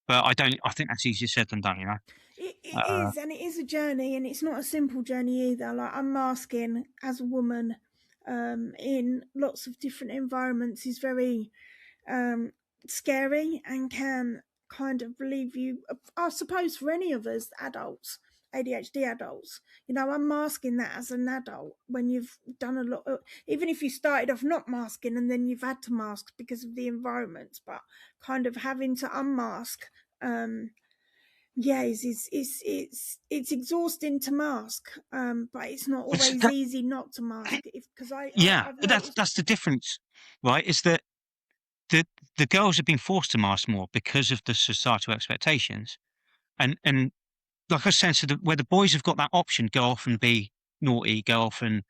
But I think that's easier said than done, It is, and it is a journey, and it's not a simple journey either. Like, unmasking as a woman in lots of different environments is very scary and can kind of leave you, I suppose, for any of us adults, ADHD adults, unmasking that as an adult when you've done a lot of, even if you started off not masking and then you've had to mask because of the environment, but kind of having to unmask, it's exhausting to mask, but it's not always easy not to mask. That's the difference, right? Is that the girls have been forced to mask more because of the societal expectations, and like I said, so where the boys have got that option, go off and be naughty, go off and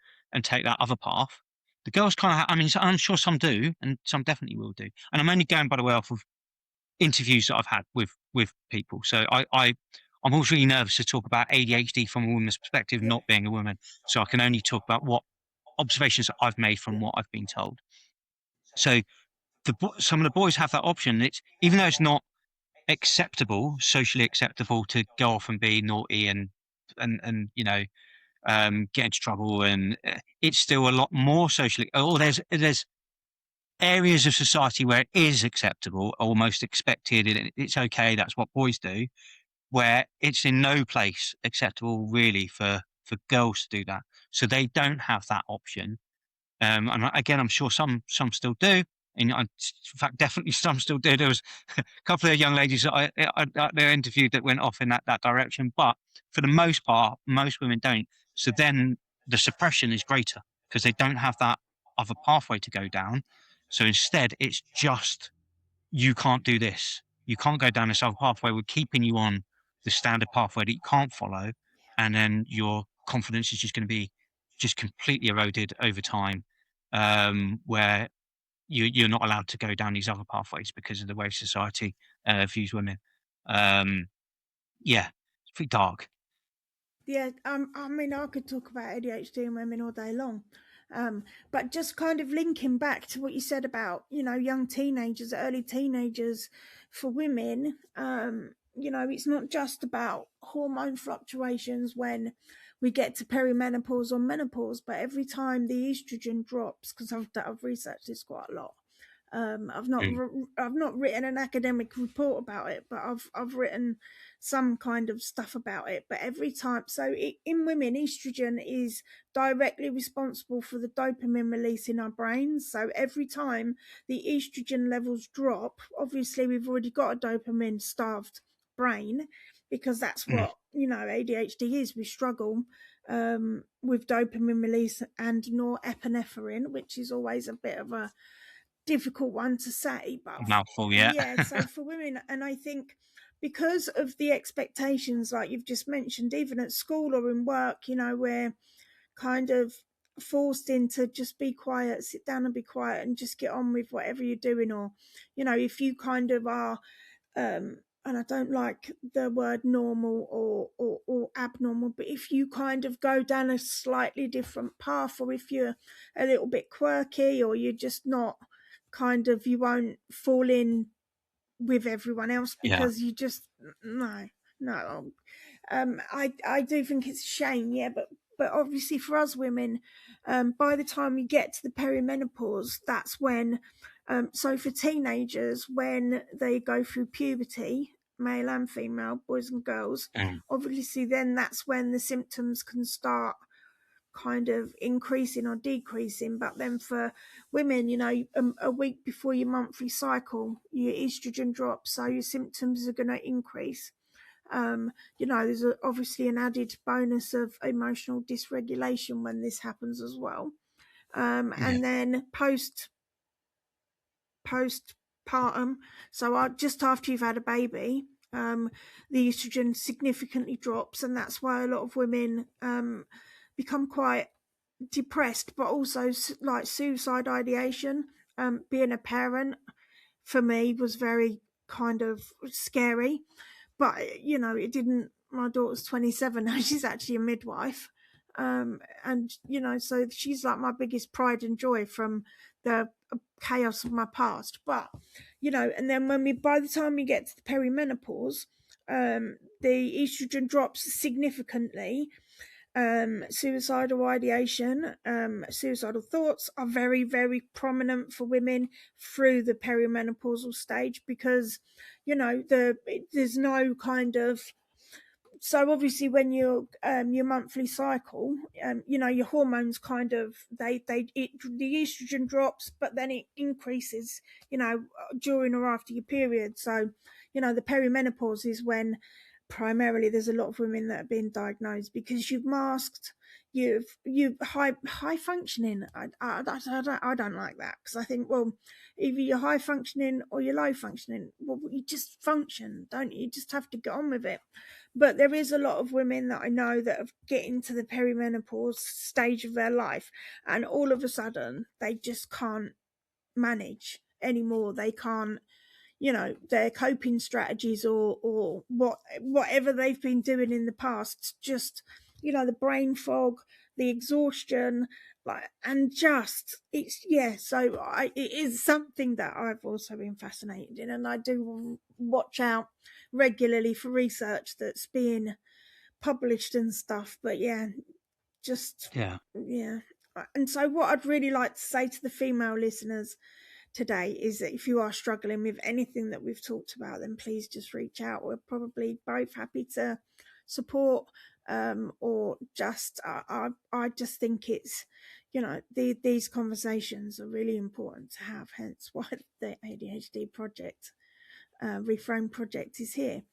take that other path. The girls kind of, I mean, I'm sure some do, and some definitely will do. And I'm only going by the way off of interviews that I've had with people. So I'm always really nervous to talk about ADHD from a woman's perspective, not being a woman. So I can only talk about what observations that I've made from what I've been told. So some of the boys have that option. It's, even though it's not socially acceptable to go off and be naughty and get into trouble, and it's still a lot more socially. There's areas of society where it is acceptable, almost expected, and it's okay. That's what boys do. Where it's in no place acceptable really for for girls to do that. So they don't have that option. And again, I'm sure some still do. And in fact, definitely some still do. There was a couple of young ladies that I interviewed that went off in that direction. But for the most part, most women don't. So then the suppression is greater because they don't have that other pathway to go down. So instead, it's just, you can't do this. You can't go down this other pathway. We're keeping you on the standard pathway that you can't follow. And then your confidence is just going to be just completely eroded over time, where you're not allowed to go down these other pathways because of the way society views women. Yeah, it's pretty dark. Yeah, I mean, I could talk about ADHD and women all day long, but just kind of linking back to what you said about, young teenagers, early teenagers, for women, it's not just about hormone fluctuations when we get to perimenopause or menopause, but every time the estrogen drops, because I've researched this quite a lot. I've not written an academic report about it, but I've written some kind of stuff about it. But every time, in women, estrogen is directly responsible for the dopamine release in our brains. So every time the estrogen levels drop, obviously we've already got a dopamine starved brain, because that's what ADHD is. We struggle with dopamine release and norepinephrine, which is always a bit of a difficult one to say, but mouthful. Yeah. so for women, and I think because of the expectations, like you've just mentioned, even at school or in work, we're kind of forced into just be quiet, sit down and be quiet and just get on with whatever you're doing. Or if you kind of are and I don't like the word normal or abnormal, but if you kind of go down a slightly different path, or if you're a little bit quirky, or you're just not you won't fall in with everyone else because you just no. I do think it's a shame, yeah, but obviously for us women, by the time we get to the perimenopause, that's when so for teenagers, when they go through puberty, male and female, boys and girls, obviously then that's when the symptoms can start kind of increasing or decreasing. But then for women, a week before your monthly cycle, your estrogen drops, so your symptoms are going to increase. There's obviously an added bonus of emotional dysregulation when this happens as well. And then postpartum, so just after you've had a baby, the estrogen significantly drops, and that's why a lot of women become quite depressed, but also like suicide ideation. Being a parent for me was very kind of scary, but it didn't. My daughter's 27 now; she's actually a midwife, and so she's like my biggest pride and joy from the chaos of my past. But and then by the time we get to the perimenopause, the estrogen drops significantly. Suicidal ideation, suicidal thoughts are very, very prominent for women through the perimenopausal stage, because there's no kind of, so obviously when you're your monthly cycle, your hormones kind of the estrogen drops, but then it increases during or after your period. So the perimenopause is when primarily there's a lot of women that are being diagnosed because you've masked, you've high functioning. I don't like that, because I think, well, either you're high functioning or you're low functioning. Well, you just function, don't you? You just have to get on with it. But there is a lot of women that I know that are getting to the perimenopause stage of their life, and all of a sudden they just can't manage anymore. They can't, their coping strategies or whatever they've been doing in the past, just the brain fog, the exhaustion, and just so it is something that I've also been fascinated in, and I do watch out regularly for research that's being published and stuff. But and so what I'd really like to say to the female listeners today is that if you are struggling with anything that we've talked about, then please just reach out. We're probably both happy to support, or just I just think it's, you know, these conversations are really important to have, hence why the ADHD project, Reframe project, is here.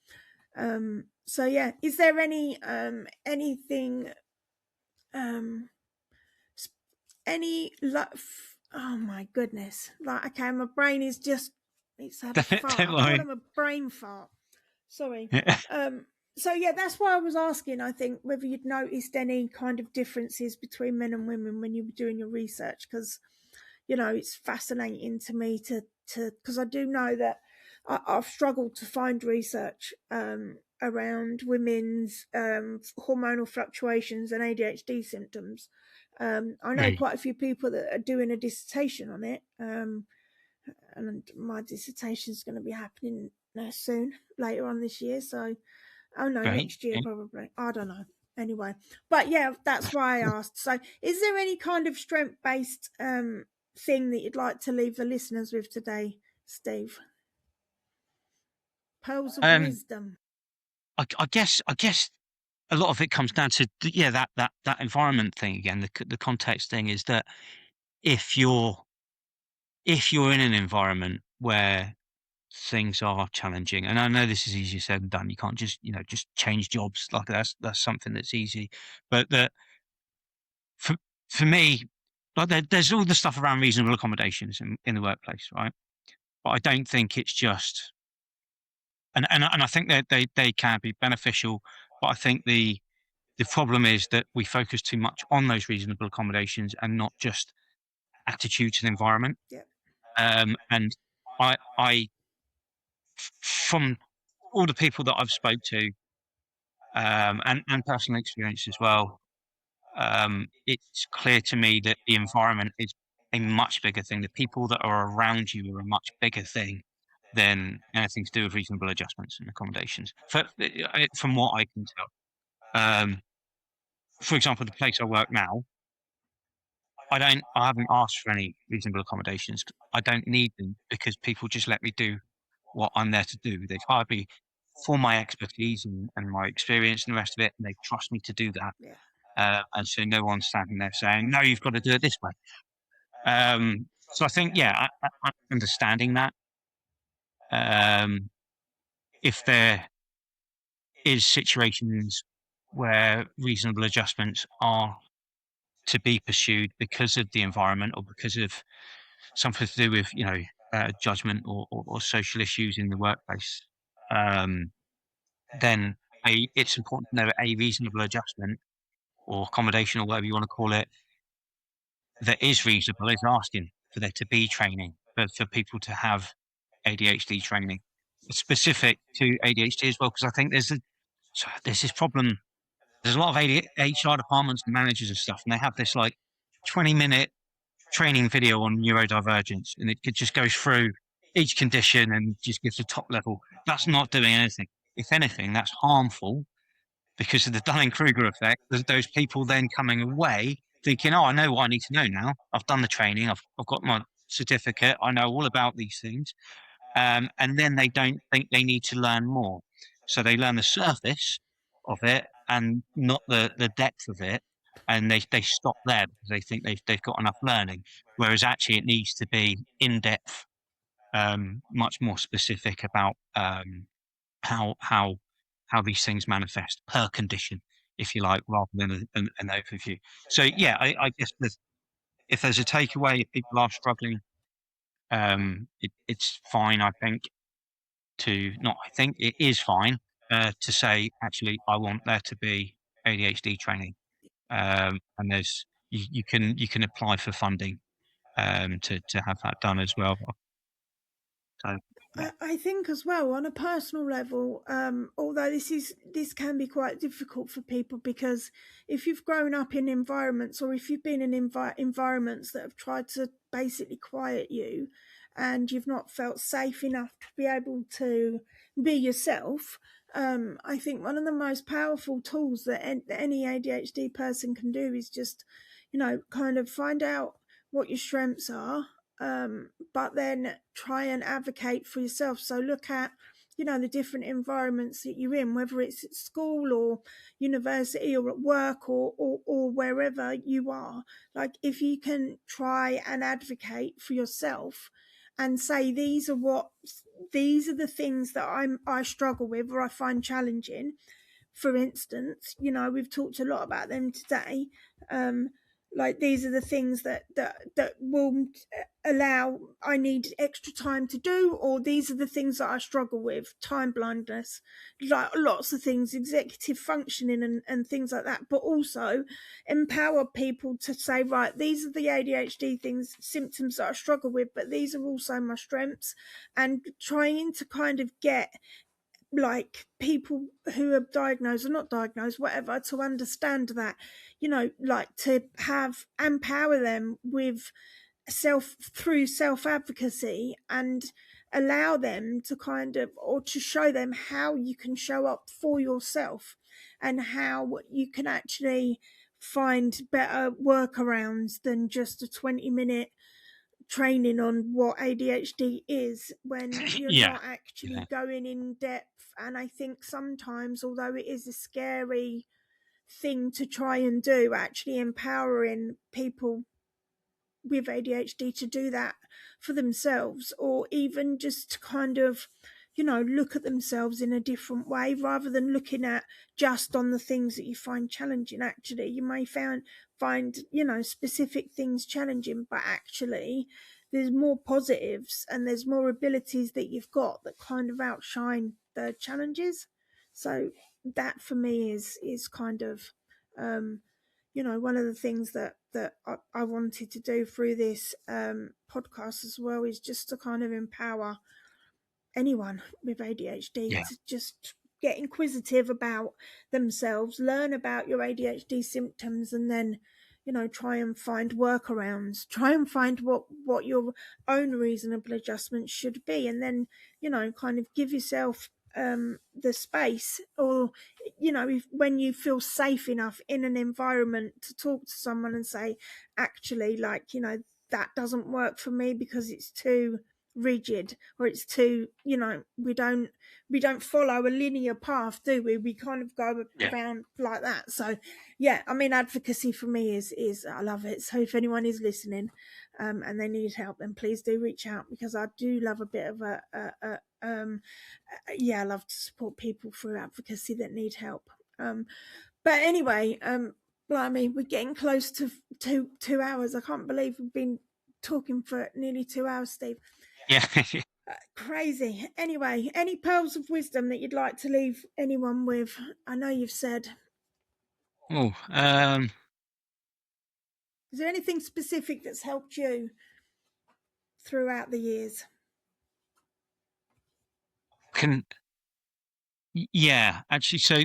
So yeah, is there anything, oh my goodness, like, okay, my brain is just, it's had a fart. Don't I call worry. them a brain fart. Sorry. So yeah, that's why I was asking, I think, whether you'd noticed any kind of differences between men and women when you were doing your research, because, you know, it's fascinating to me to because I do know that I've struggled to find research around women's hormonal fluctuations and ADHD symptoms. I know quite a few people that are doing a dissertation on it, and my dissertation is going to be happening soon, later on this year. So, oh no, next year probably. I don't know. Anyway, but yeah, that's why I asked. So, is there any kind of strength-based thing that you'd like to leave the listeners with today, Steve? Pearls of wisdom. I guess a lot of it comes down to that environment thing again. The context thing is that if you're in an environment where things are challenging, and I know this is easier said than done. You can't just change jobs, like that's something that's easy, but that for me, like there's all the stuff around reasonable accommodations in the workplace, right? But I don't think it's just, and I think that they can be beneficial, but I think the problem is that we focus too much on those reasonable accommodations and not just attitudes and environment. Yep. And I from all the people that I've spoke to, and personal experience as well, it's clear to me that the environment is a much bigger thing. The people that are around you are a much bigger thing than anything to do with reasonable adjustments and accommodations. From what I can tell, for example, the place I work now, I haven't asked for any reasonable accommodations. I don't need them because people just let me do what I'm there to do. They've hired me for my expertise and my experience and the rest of it, and they trust me to do that. Yeah. And so no one's standing there saying, no, you've got to do it this way. So I think, understanding that, if there is situations where reasonable adjustments are to be pursued because of the environment or because of something to do with, judgment or social issues in the workplace, then it's important to know a reasonable adjustment or accommodation or whatever you want to call it that is reasonable is asking for there to be training, for people to have ADHD training specific to ADHD as well, because I think there's this problem. There's a lot of HR departments and managers and stuff, and they have this like 20-minute training video on neurodivergence, and it just goes through each condition and just gives a top level. That's not doing anything. If anything, that's harmful because of the Dunning-Kruger effect. There's those people then coming away thinking, oh, I know what I need to know now. I've done the training. I've got my certificate. I know all about these things. And then they don't think they need to learn more. So they learn the surface of it and not the depth of it. And they stop there because they think they've got enough learning. Whereas actually it needs to be in-depth, much more specific about how these things manifest per condition, if you like, rather than an overview. So yeah, I guess if there's a takeaway, if people are struggling, it's fine. I think it is fine to say actually I want there to be ADHD training, and there's you can apply for funding to have that done as well. So, yeah. I think as well, on a personal level, although this can be quite difficult for people, because if you've grown up in environments, or if you've been in environments that have tried to basically quiet you, and you've not felt safe enough to be able to be yourself, I think one of the most powerful tools that any ADHD person can do is just, kind of find out what your strengths are, but then try and advocate for yourself. So look at, the different environments that you're in, whether it's at school or university or at work or wherever you are. Like, if you can try and advocate for yourself and say, these are the things that I struggle with or I find challenging. For instance, we've talked a lot about them today. Like, these are the things that will allow I need extra time to do, or these are the things that I struggle with: time blindness, like lots of things, executive functioning and things like that. But also empower people to say, right, these are the ADHD symptoms that I struggle with, but these are also my strengths, and trying to kind of get like people who are diagnosed or not diagnosed, whatever, to understand that, like to empower them with through self-advocacy, and allow them to kind of, or to show them how you can show up for yourself and how you can actually find better workarounds than just a 20-minute training on what ADHD is, when you're not actually going in depth. And I think sometimes, although it is a scary thing to try and do, actually empowering people with ADHD to do that for themselves, or even just to kind of, look at themselves in a different way, rather than looking at just on the things that you find challenging. Actually, you may find specific things challenging, but actually there's more positives and there's more abilities that you've got that kind of outshine the challenges. So that for me is kind of one of the things that I wanted to do through this podcast as well, is just to kind of empower anyone with ADHD to just get inquisitive about themselves, learn about your ADHD symptoms, and then try and find workarounds, try and find what your own reasonable adjustments should be, and then kind of give yourself the space, or when you feel safe enough in an environment to talk to someone and say, actually, like, that doesn't work for me because it's too rigid, or it's too, we don't follow a linear path, do we kind of go around like that. So I mean, advocacy for me is I love it. So if anyone is listening and they need help, then please do reach out, because I do love a bit of I love to support people through advocacy that need help. But anyway, blimey, we're getting close to 2 hours. I can't believe we've been talking for nearly 2 hours, Steve. Crazy. Anyway, any pearls of wisdom that you'd like to leave anyone with? I know you've said. Is there anything specific that's helped you throughout the years? Actually, so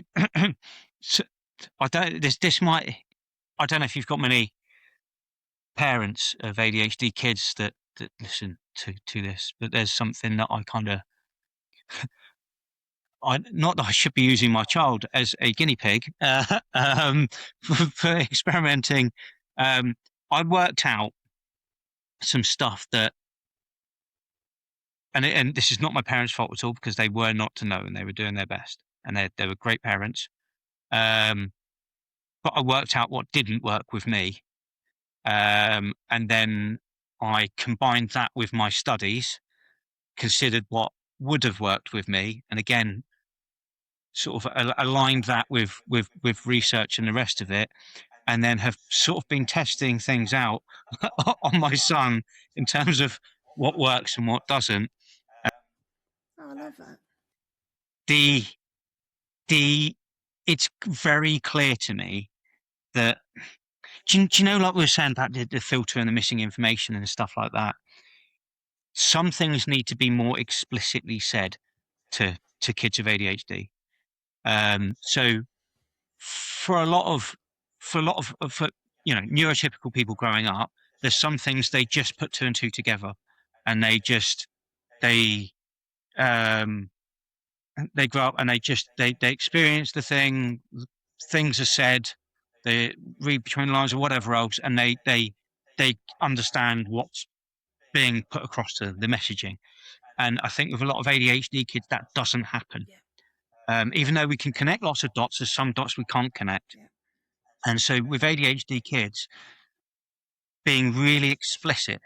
I don't know if you've got many parents of ADHD kids that listen to this, but there's something that I kind of not that I should be using my child as a guinea pig for experimenting. I worked out some stuff that, and this is not my parents' fault at all, because they were not to know and they were doing their best, and they were great parents. But I worked out what didn't work with me, and then I combined that with my studies, considered what would have worked with me, and again sort of aligned that with research and the rest of it, and then have sort of been testing things out on my son in terms of what works and what doesn't. I love that. It's very clear to me that, do you know, like we were saying about the filter and the missing information and stuff like that, some things need to be more explicitly said to kids with ADHD. So for a lot of neurotypical people growing up, there's some things they just put two and two together, and they grow up and they experience the thing. Things are said, they read between the lines or whatever else, and they understand what's being put across to the messaging. And I think with a lot of ADHD kids, that doesn't happen. Even though we can connect lots of dots, there's some dots we can't connect. And so with ADHD kids, being really explicit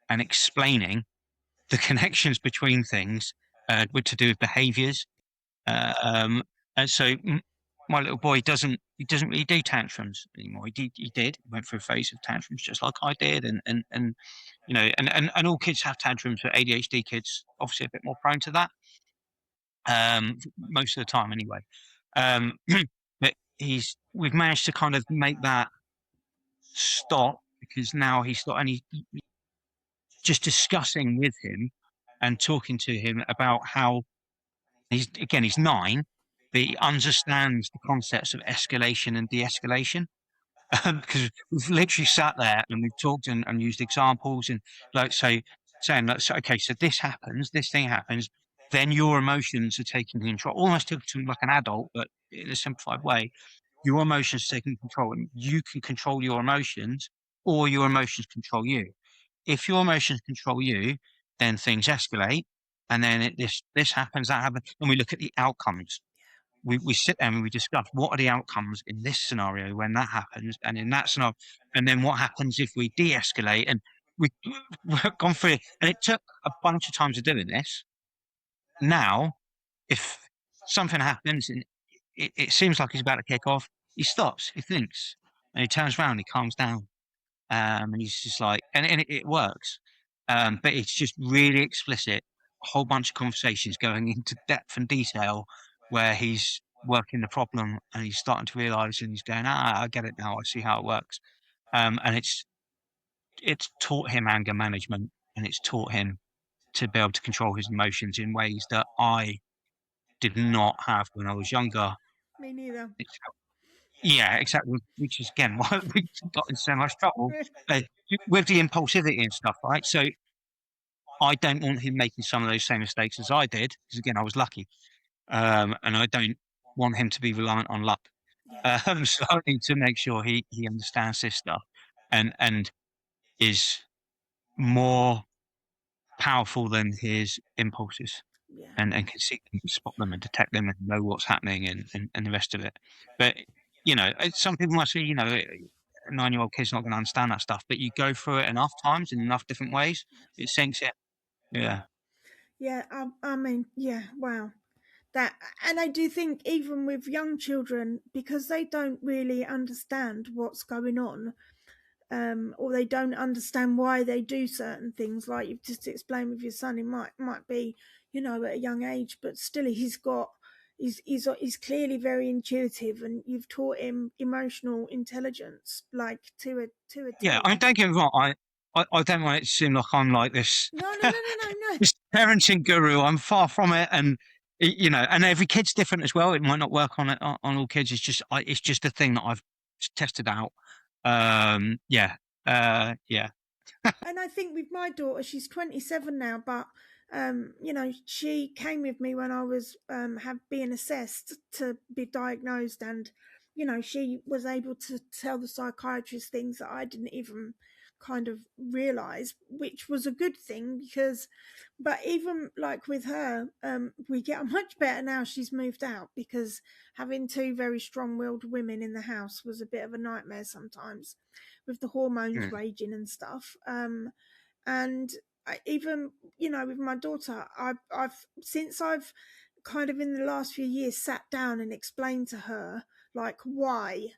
and explaining the connections between things to do with behaviours. And so my little boy doesn't really do tantrums anymore. He went through a phase of tantrums just like I did, and you know, and all kids have tantrums, but ADHD kids obviously a bit more prone to that. Most of the time anyway. But we've managed to kind of make that stop, because now he's not only just discussing with him and talking to him about how he's 9, but he understands the concepts of escalation and de-escalation. Because we've literally sat there and we've talked and used examples and saying like, so, okay, so this thing happens, then your emotions are taking control, almost to like an adult, but in a simplified way. Your emotions are taking control, and you can control your emotions, or your emotions control you. If your emotions control you, then things escalate, and then this happens, that happens, and we look at the outcomes. We sit there and we discuss what are the outcomes in this scenario when that happens, and in that scenario, and then what happens if we de-escalate. And we've gone through it, and it took a bunch of times of doing this. Now, if something happens and it seems like he's about to kick off, he stops, he thinks, and he turns around, he calms down. And he's just like, and it works. But it's just really explicit, a whole bunch of conversations going into depth and detail where he's working the problem and he's starting to realize, and he's going, I get it now, I see how it works. And it's taught him anger management, and it's taught him to be able to control his emotions in ways that I did not have when I was younger. Me neither. Yeah, exactly. Which is again why we got in so much trouble with the impulsivity and stuff, right? So I don't want him making some of those same mistakes as I did, because again, I was lucky, and I don't want him to be reliant on luck. So I need to make sure he understands this stuff, and is more powerful than his impulses. And can see them, spot them, and detect them, and know what's happening, and the rest of it. But you know, some people might say, you know, a 9-year-old kid's not going to understand that stuff. But you go through it enough times in enough different ways, it sinks in. Yeah. Yeah, I mean, yeah, wow. That, and I do think even with young children, because they don't really understand what's going on, or they don't understand why they do certain things, like you've just explained with your son. He might be, you know, at a young age, but still he's clearly very intuitive, and you've taught him emotional intelligence, like to a Yeah, T. I mean, don't get me wrong. I don't want it to seem like I'm like this No. this parenting guru. I'm far from it, and you know, and every kid's different as well. It might not work on all kids. It's just a thing that I've tested out. Yeah, yeah. And I think with my daughter, she's 27 now, but you know, she came with me when I was being assessed to be diagnosed, and you know, she was able to tell the psychiatrist things that I didn't even kind of realize, which was a good thing. Because but even like with her, we get on much better now she's moved out, because having two very strong-willed women in the house was a bit of a nightmare sometimes, with the hormones raging and stuff. And even, you know, with my daughter, I've since I've kind of in the last few years sat down and explained to her like why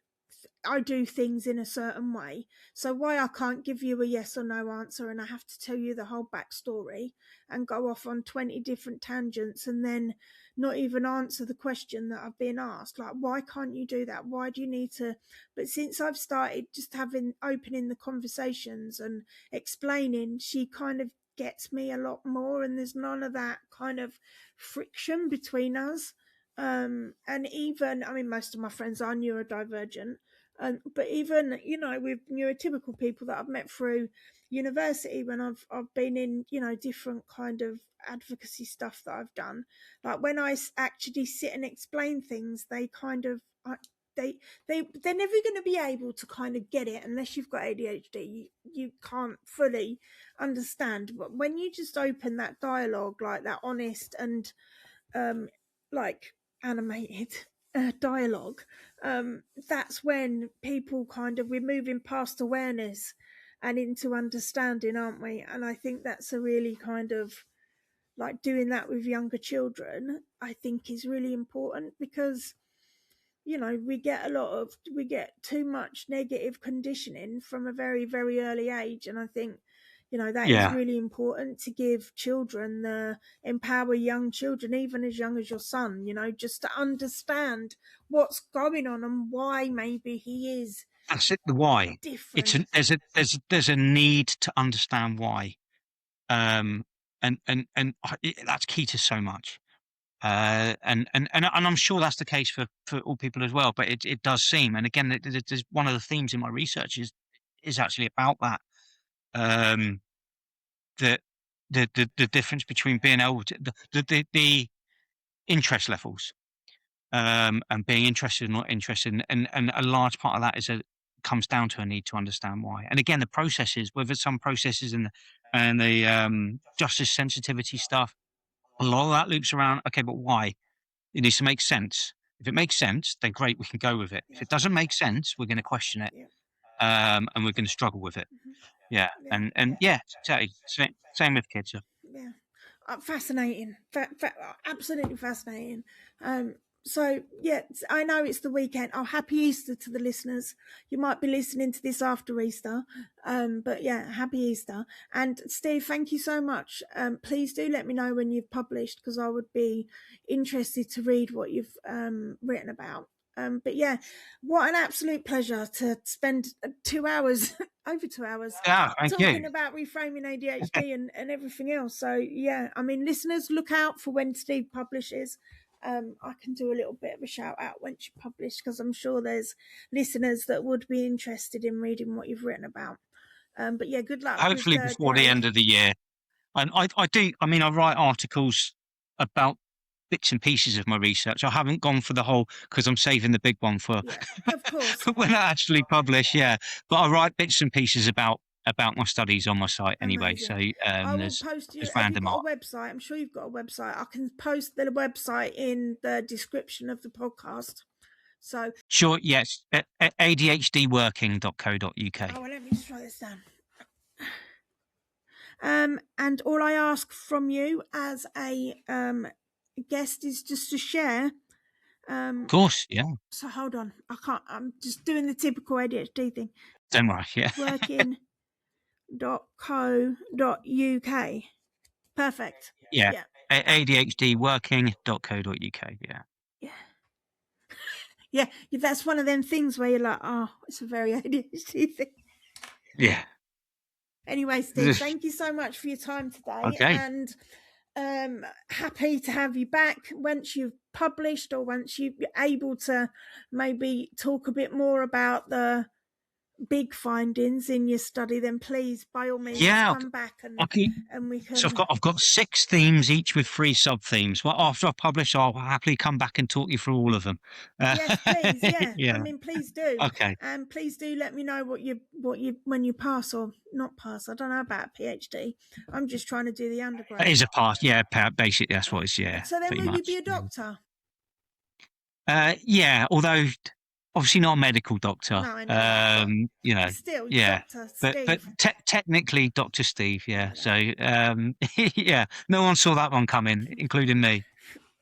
I do things in a certain way. So why I can't give you a yes or no answer, and I have to tell you the whole backstory and go off on 20 different tangents and then not even answer the question that I've been asked. Like, why can't you do that? Why do you need to? But since I've started just opening the conversations and explaining, she kind of gets me a lot more, and there's none of that kind of friction between us. And even, I mean, most of my friends are neurodivergent, but even, you know, with neurotypical people that I've met through university, when I've been in, you know, different kind of advocacy stuff that I've done, like when I actually sit and explain things, they kind of they're never going to be able to kind of get it unless you've got ADHD. You can't fully understand. But when you just open that dialogue, like that honest and like animated dialogue, that's when people kind of, we're moving past awareness and into understanding, aren't we? And I think that's a really kind of, like, doing that with younger children, I think is really important, because you know, we get too much negative conditioning from a very, very early age. And I think, you know, that is really important to give children, empower young children, even as young as your son, you know, just to understand what's going on and why maybe he is. That's it. The why. Different. There's a need to understand why, and that's key to so much. And I'm sure that's the case for all people as well. But it does seem, and again, there's one of the themes in my research is actually about that. The difference between being able to the interest levels, and being interested and not interested, and a large part of that comes down to a need to understand why. And again, the processes, whether some processes and the justice sensitivity stuff, a lot of that loops around. Okay, but why? It needs to make sense. If it makes sense, then great, we can go with it. If it doesn't make sense, we're going to question it, and we're going to struggle with it. Yeah, and exactly. Same with kids. Yeah, fascinating. Absolutely fascinating. So yeah, I know it's the weekend. Oh, happy Easter to the listeners. You might be listening to this after Easter, but yeah, happy Easter. And Steve, thank you so much. Please do let me know when you've published, because I would be interested to read what you've written about. But yeah, what an absolute pleasure to spend 2 hours, over 2 hours, talking about reframing ADHD and everything else. So yeah, I mean, listeners, look out for when Steve publishes. I can do a little bit of a shout out once you publish, because I'm sure there's listeners that would be interested in reading what you've written about. But yeah, good luck. Hopefully before the end of the year. And I do. I mean, I write articles about bits and pieces of my research. I haven't gone for the whole, because I'm saving the big one for, of course, when I actually publish. Yeah, but I write bits and pieces about my studies on my site anyway. Amazing. So I will post you. Have you got a website? I'm sure you've got a website. I can post the website in the description of the podcast. So sure, yes, ADHDworking.co.uk. Oh, well, let me just write this down. And all I ask from you as a guest is just to share. Of course, yeah. So hold on, I can't. I'm just doing the typical ADHD thing. Don't worry. Yeah. Working.co.uk. Perfect. Yeah. ADHDworking.co.uk. Yeah. Yeah, that's one of them things where you're like, oh, it's a very ADHD thing. Yeah. Anyway, Steve, thank you so much for your time today. Okay. And happy to have you back once you've published, or once you're able to maybe talk a bit more about the big findings in your study. Then please, by all means, come back and we can. So I've got 6 themes, each with 3 sub themes. Well, after I publish, I'll happily come back and talk you through all of them. Yes, please. Yeah. Yeah. I mean, please do. Okay. And please do let me know what you when you pass or not pass. I don't know about PhD. I'm just trying to do the undergrad. It is a pass. Yeah, basically that's what it's. Yeah. So then, will you be a doctor? Yeah. Although obviously not a medical doctor. No, I know. You know. Still, yeah. Dr. Steve. But technically, Dr. Steve. Yeah. So yeah, no one saw that one coming, including me.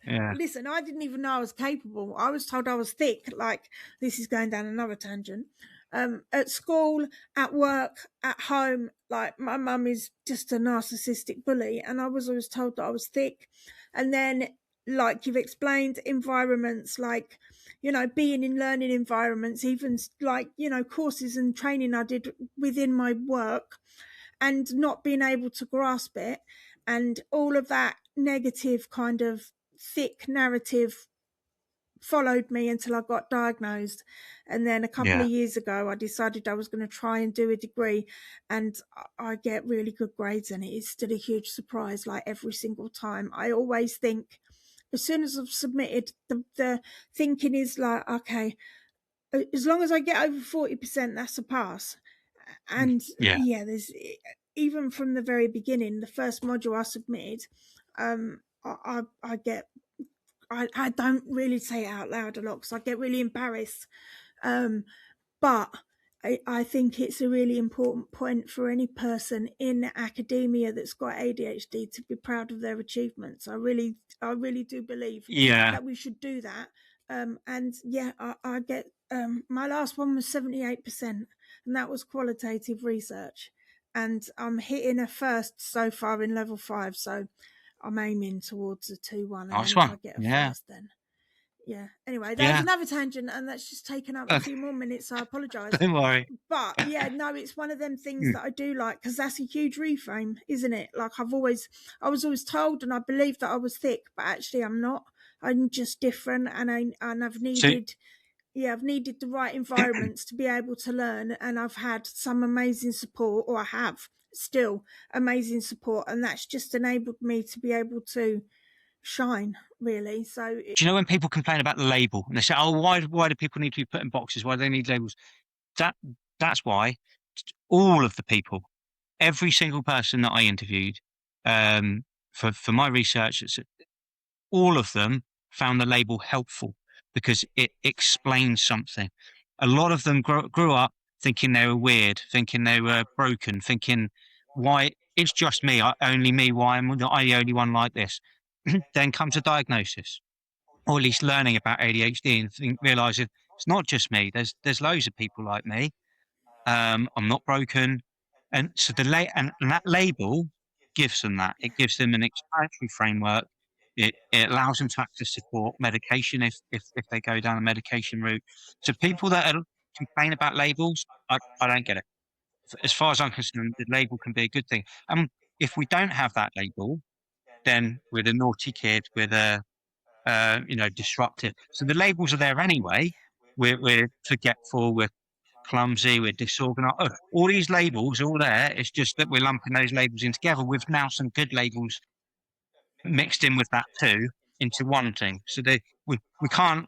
Yeah. Listen, I didn't even know I was capable. I was told I was thick. Like, this is going down another tangent. At school, at work, at home, like, my mum is just a narcissistic bully, and I was always told that I was thick. And then, like you've explained, environments, like, you know, being in learning environments, even like, you know, courses and training I did within my work, and not being able to grasp it, and all of that negative kind of thick narrative followed me until I got diagnosed. And then a couple of years ago, I decided I was going to try and do a degree, and I get really good grades, and it is still a huge surprise. Like, every single time, I always think, as soon as I've submitted, the thinking is like, okay, as long as I get over 40%, that's a pass. And there's, even from the very beginning, the first module I submitted, I get, I don't really say it out loud a lot because I get really embarrassed. But I think it's a really important point for any person in academia that's got ADHD to be proud of their achievements. I really do believe that we should do that. I get my last one was 78%, and that was qualitative research. And I'm hitting a first so far in level 5, so I'm aiming towards a 2-1. And nice then one. if I get a first, then anyway, that's another tangent, and that's just taken up a few more minutes, so I apologise. Don't worry. But it's one of them things that I do like, because that's a huge reframe, isn't it? Like I was always told, and I believed that I was thick, but actually I'm not. I'm just different, and I've needed I've needed the right environments to be able to learn, and I've had some amazing support, or I have still amazing support, and that's just enabled me to be able to shine, really. So do you know when people complain about the label and they say, oh, why do people need to be put in boxes? Why do they need labels? That's why all of the people, every single person that I interviewed for my research, all of them found the label helpful because it explains something. A lot of them grew up thinking they were weird, thinking they were broken, thinking, why it's just me, only me, why am I the only one like this? Then comes a diagnosis, or at least learning about ADHD, and realizing it's not just me. There's loads of people like me. I'm not broken, and so and that label gives them that. It gives them an explanatory framework. It allows them to access support, medication if they go down the medication route. So people that complain about labels, I don't get it. As far as I'm concerned, the label can be a good thing. If we don't have that label, then we're the naughty kid, we're the disruptive. So the labels are there anyway. We're forgetful, we're clumsy, we're disorganized. All these labels are all there. It's just that we're lumping those labels in together with now some good labels mixed in with that too into one thing. So we can't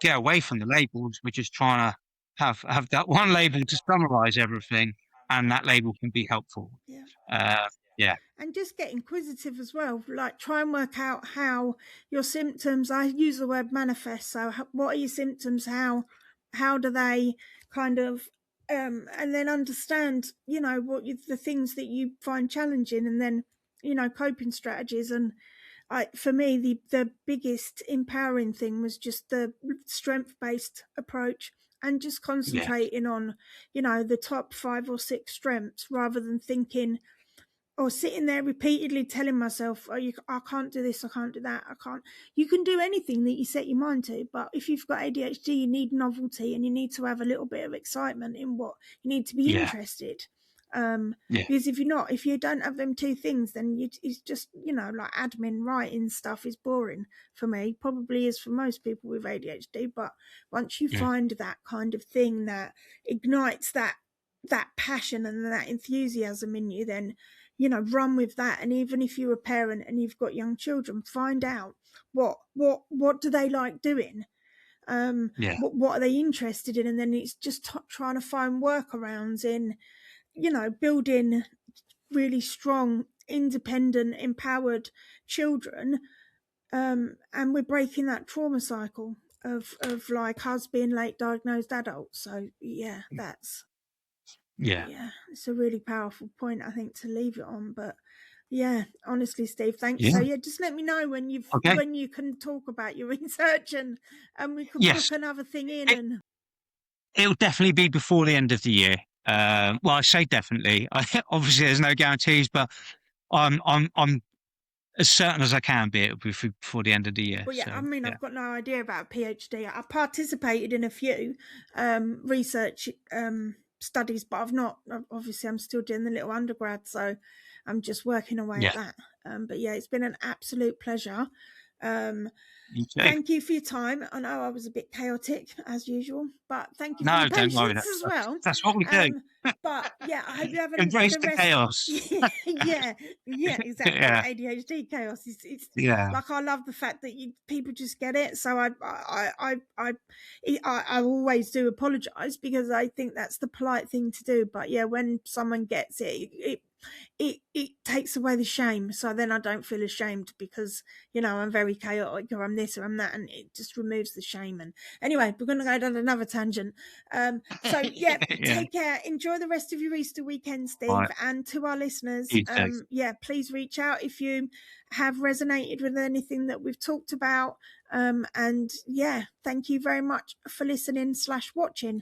get away from the labels. We're just trying to have that one label to summarize everything, and that label can be helpful. And just get inquisitive as well. Like, try and work out how your symptoms, I use the word manifest. So what are your symptoms? How do they kind of, and then understand, what the things that you find challenging, and then, coping strategies. And for me, the biggest empowering thing was just the strength-based approach, and just concentrating on, the top 5 or 6 strengths, rather than thinking, or sitting there repeatedly telling myself, I can't do this, I can't do that, I can't. You can do anything that you set your mind to, but if you've got ADHD, you need novelty, and you need to have a little bit of excitement in what you need to be interested. Because if you don't have them two things, then it's just, like admin writing stuff is boring for me, probably is for most people with ADHD. But once you find that kind of thing that ignites that passion and that enthusiasm in you, then run with that. And even if you're a parent and you've got young children, find out what do they like doing, what are they interested in, and then it's just trying to find workarounds in, building really strong, independent, empowered children. And we're breaking that trauma cycle of like us being late diagnosed adults. So that's it's a really powerful point, I think, to leave it on. But honestly, Steve, thanks. So just let me know when you can talk about your research, and we could book another thing in. It'll definitely be before the end of the year. Well, I say definitely. Obviously, there's no guarantees, but I'm as certain as I can be. It'll be before the end of the year. Well, I've got no idea about a PhD. I participated in a few research studies, but I've not. Obviously, I'm still doing the little undergrad, so I'm just working away at that. But it's been an absolute pleasure. Thank you for your time. I know I was a bit chaotic as usual, but thank you for No, your don't worry. patience as well. That's what we do. But yeah, I hope you have Embrace the the rest. chaos. yeah, exactly. Yeah. ADHD chaos. It's Yeah. like, I love the fact that people just get it. So I always do apologize, because I think that's the polite thing to do. But yeah, when someone gets it takes away the shame. So then I don't feel ashamed, because I'm very chaotic, or I'm this or I'm that, and it just removes the shame. And anyway, we're going to go down another tangent. So yeah, take care. Enjoy the rest of your Easter weekend, Steve. Right. And to our listeners, please reach out if you have resonated with anything that we've talked about. And yeah, thank you very much for listening/watching.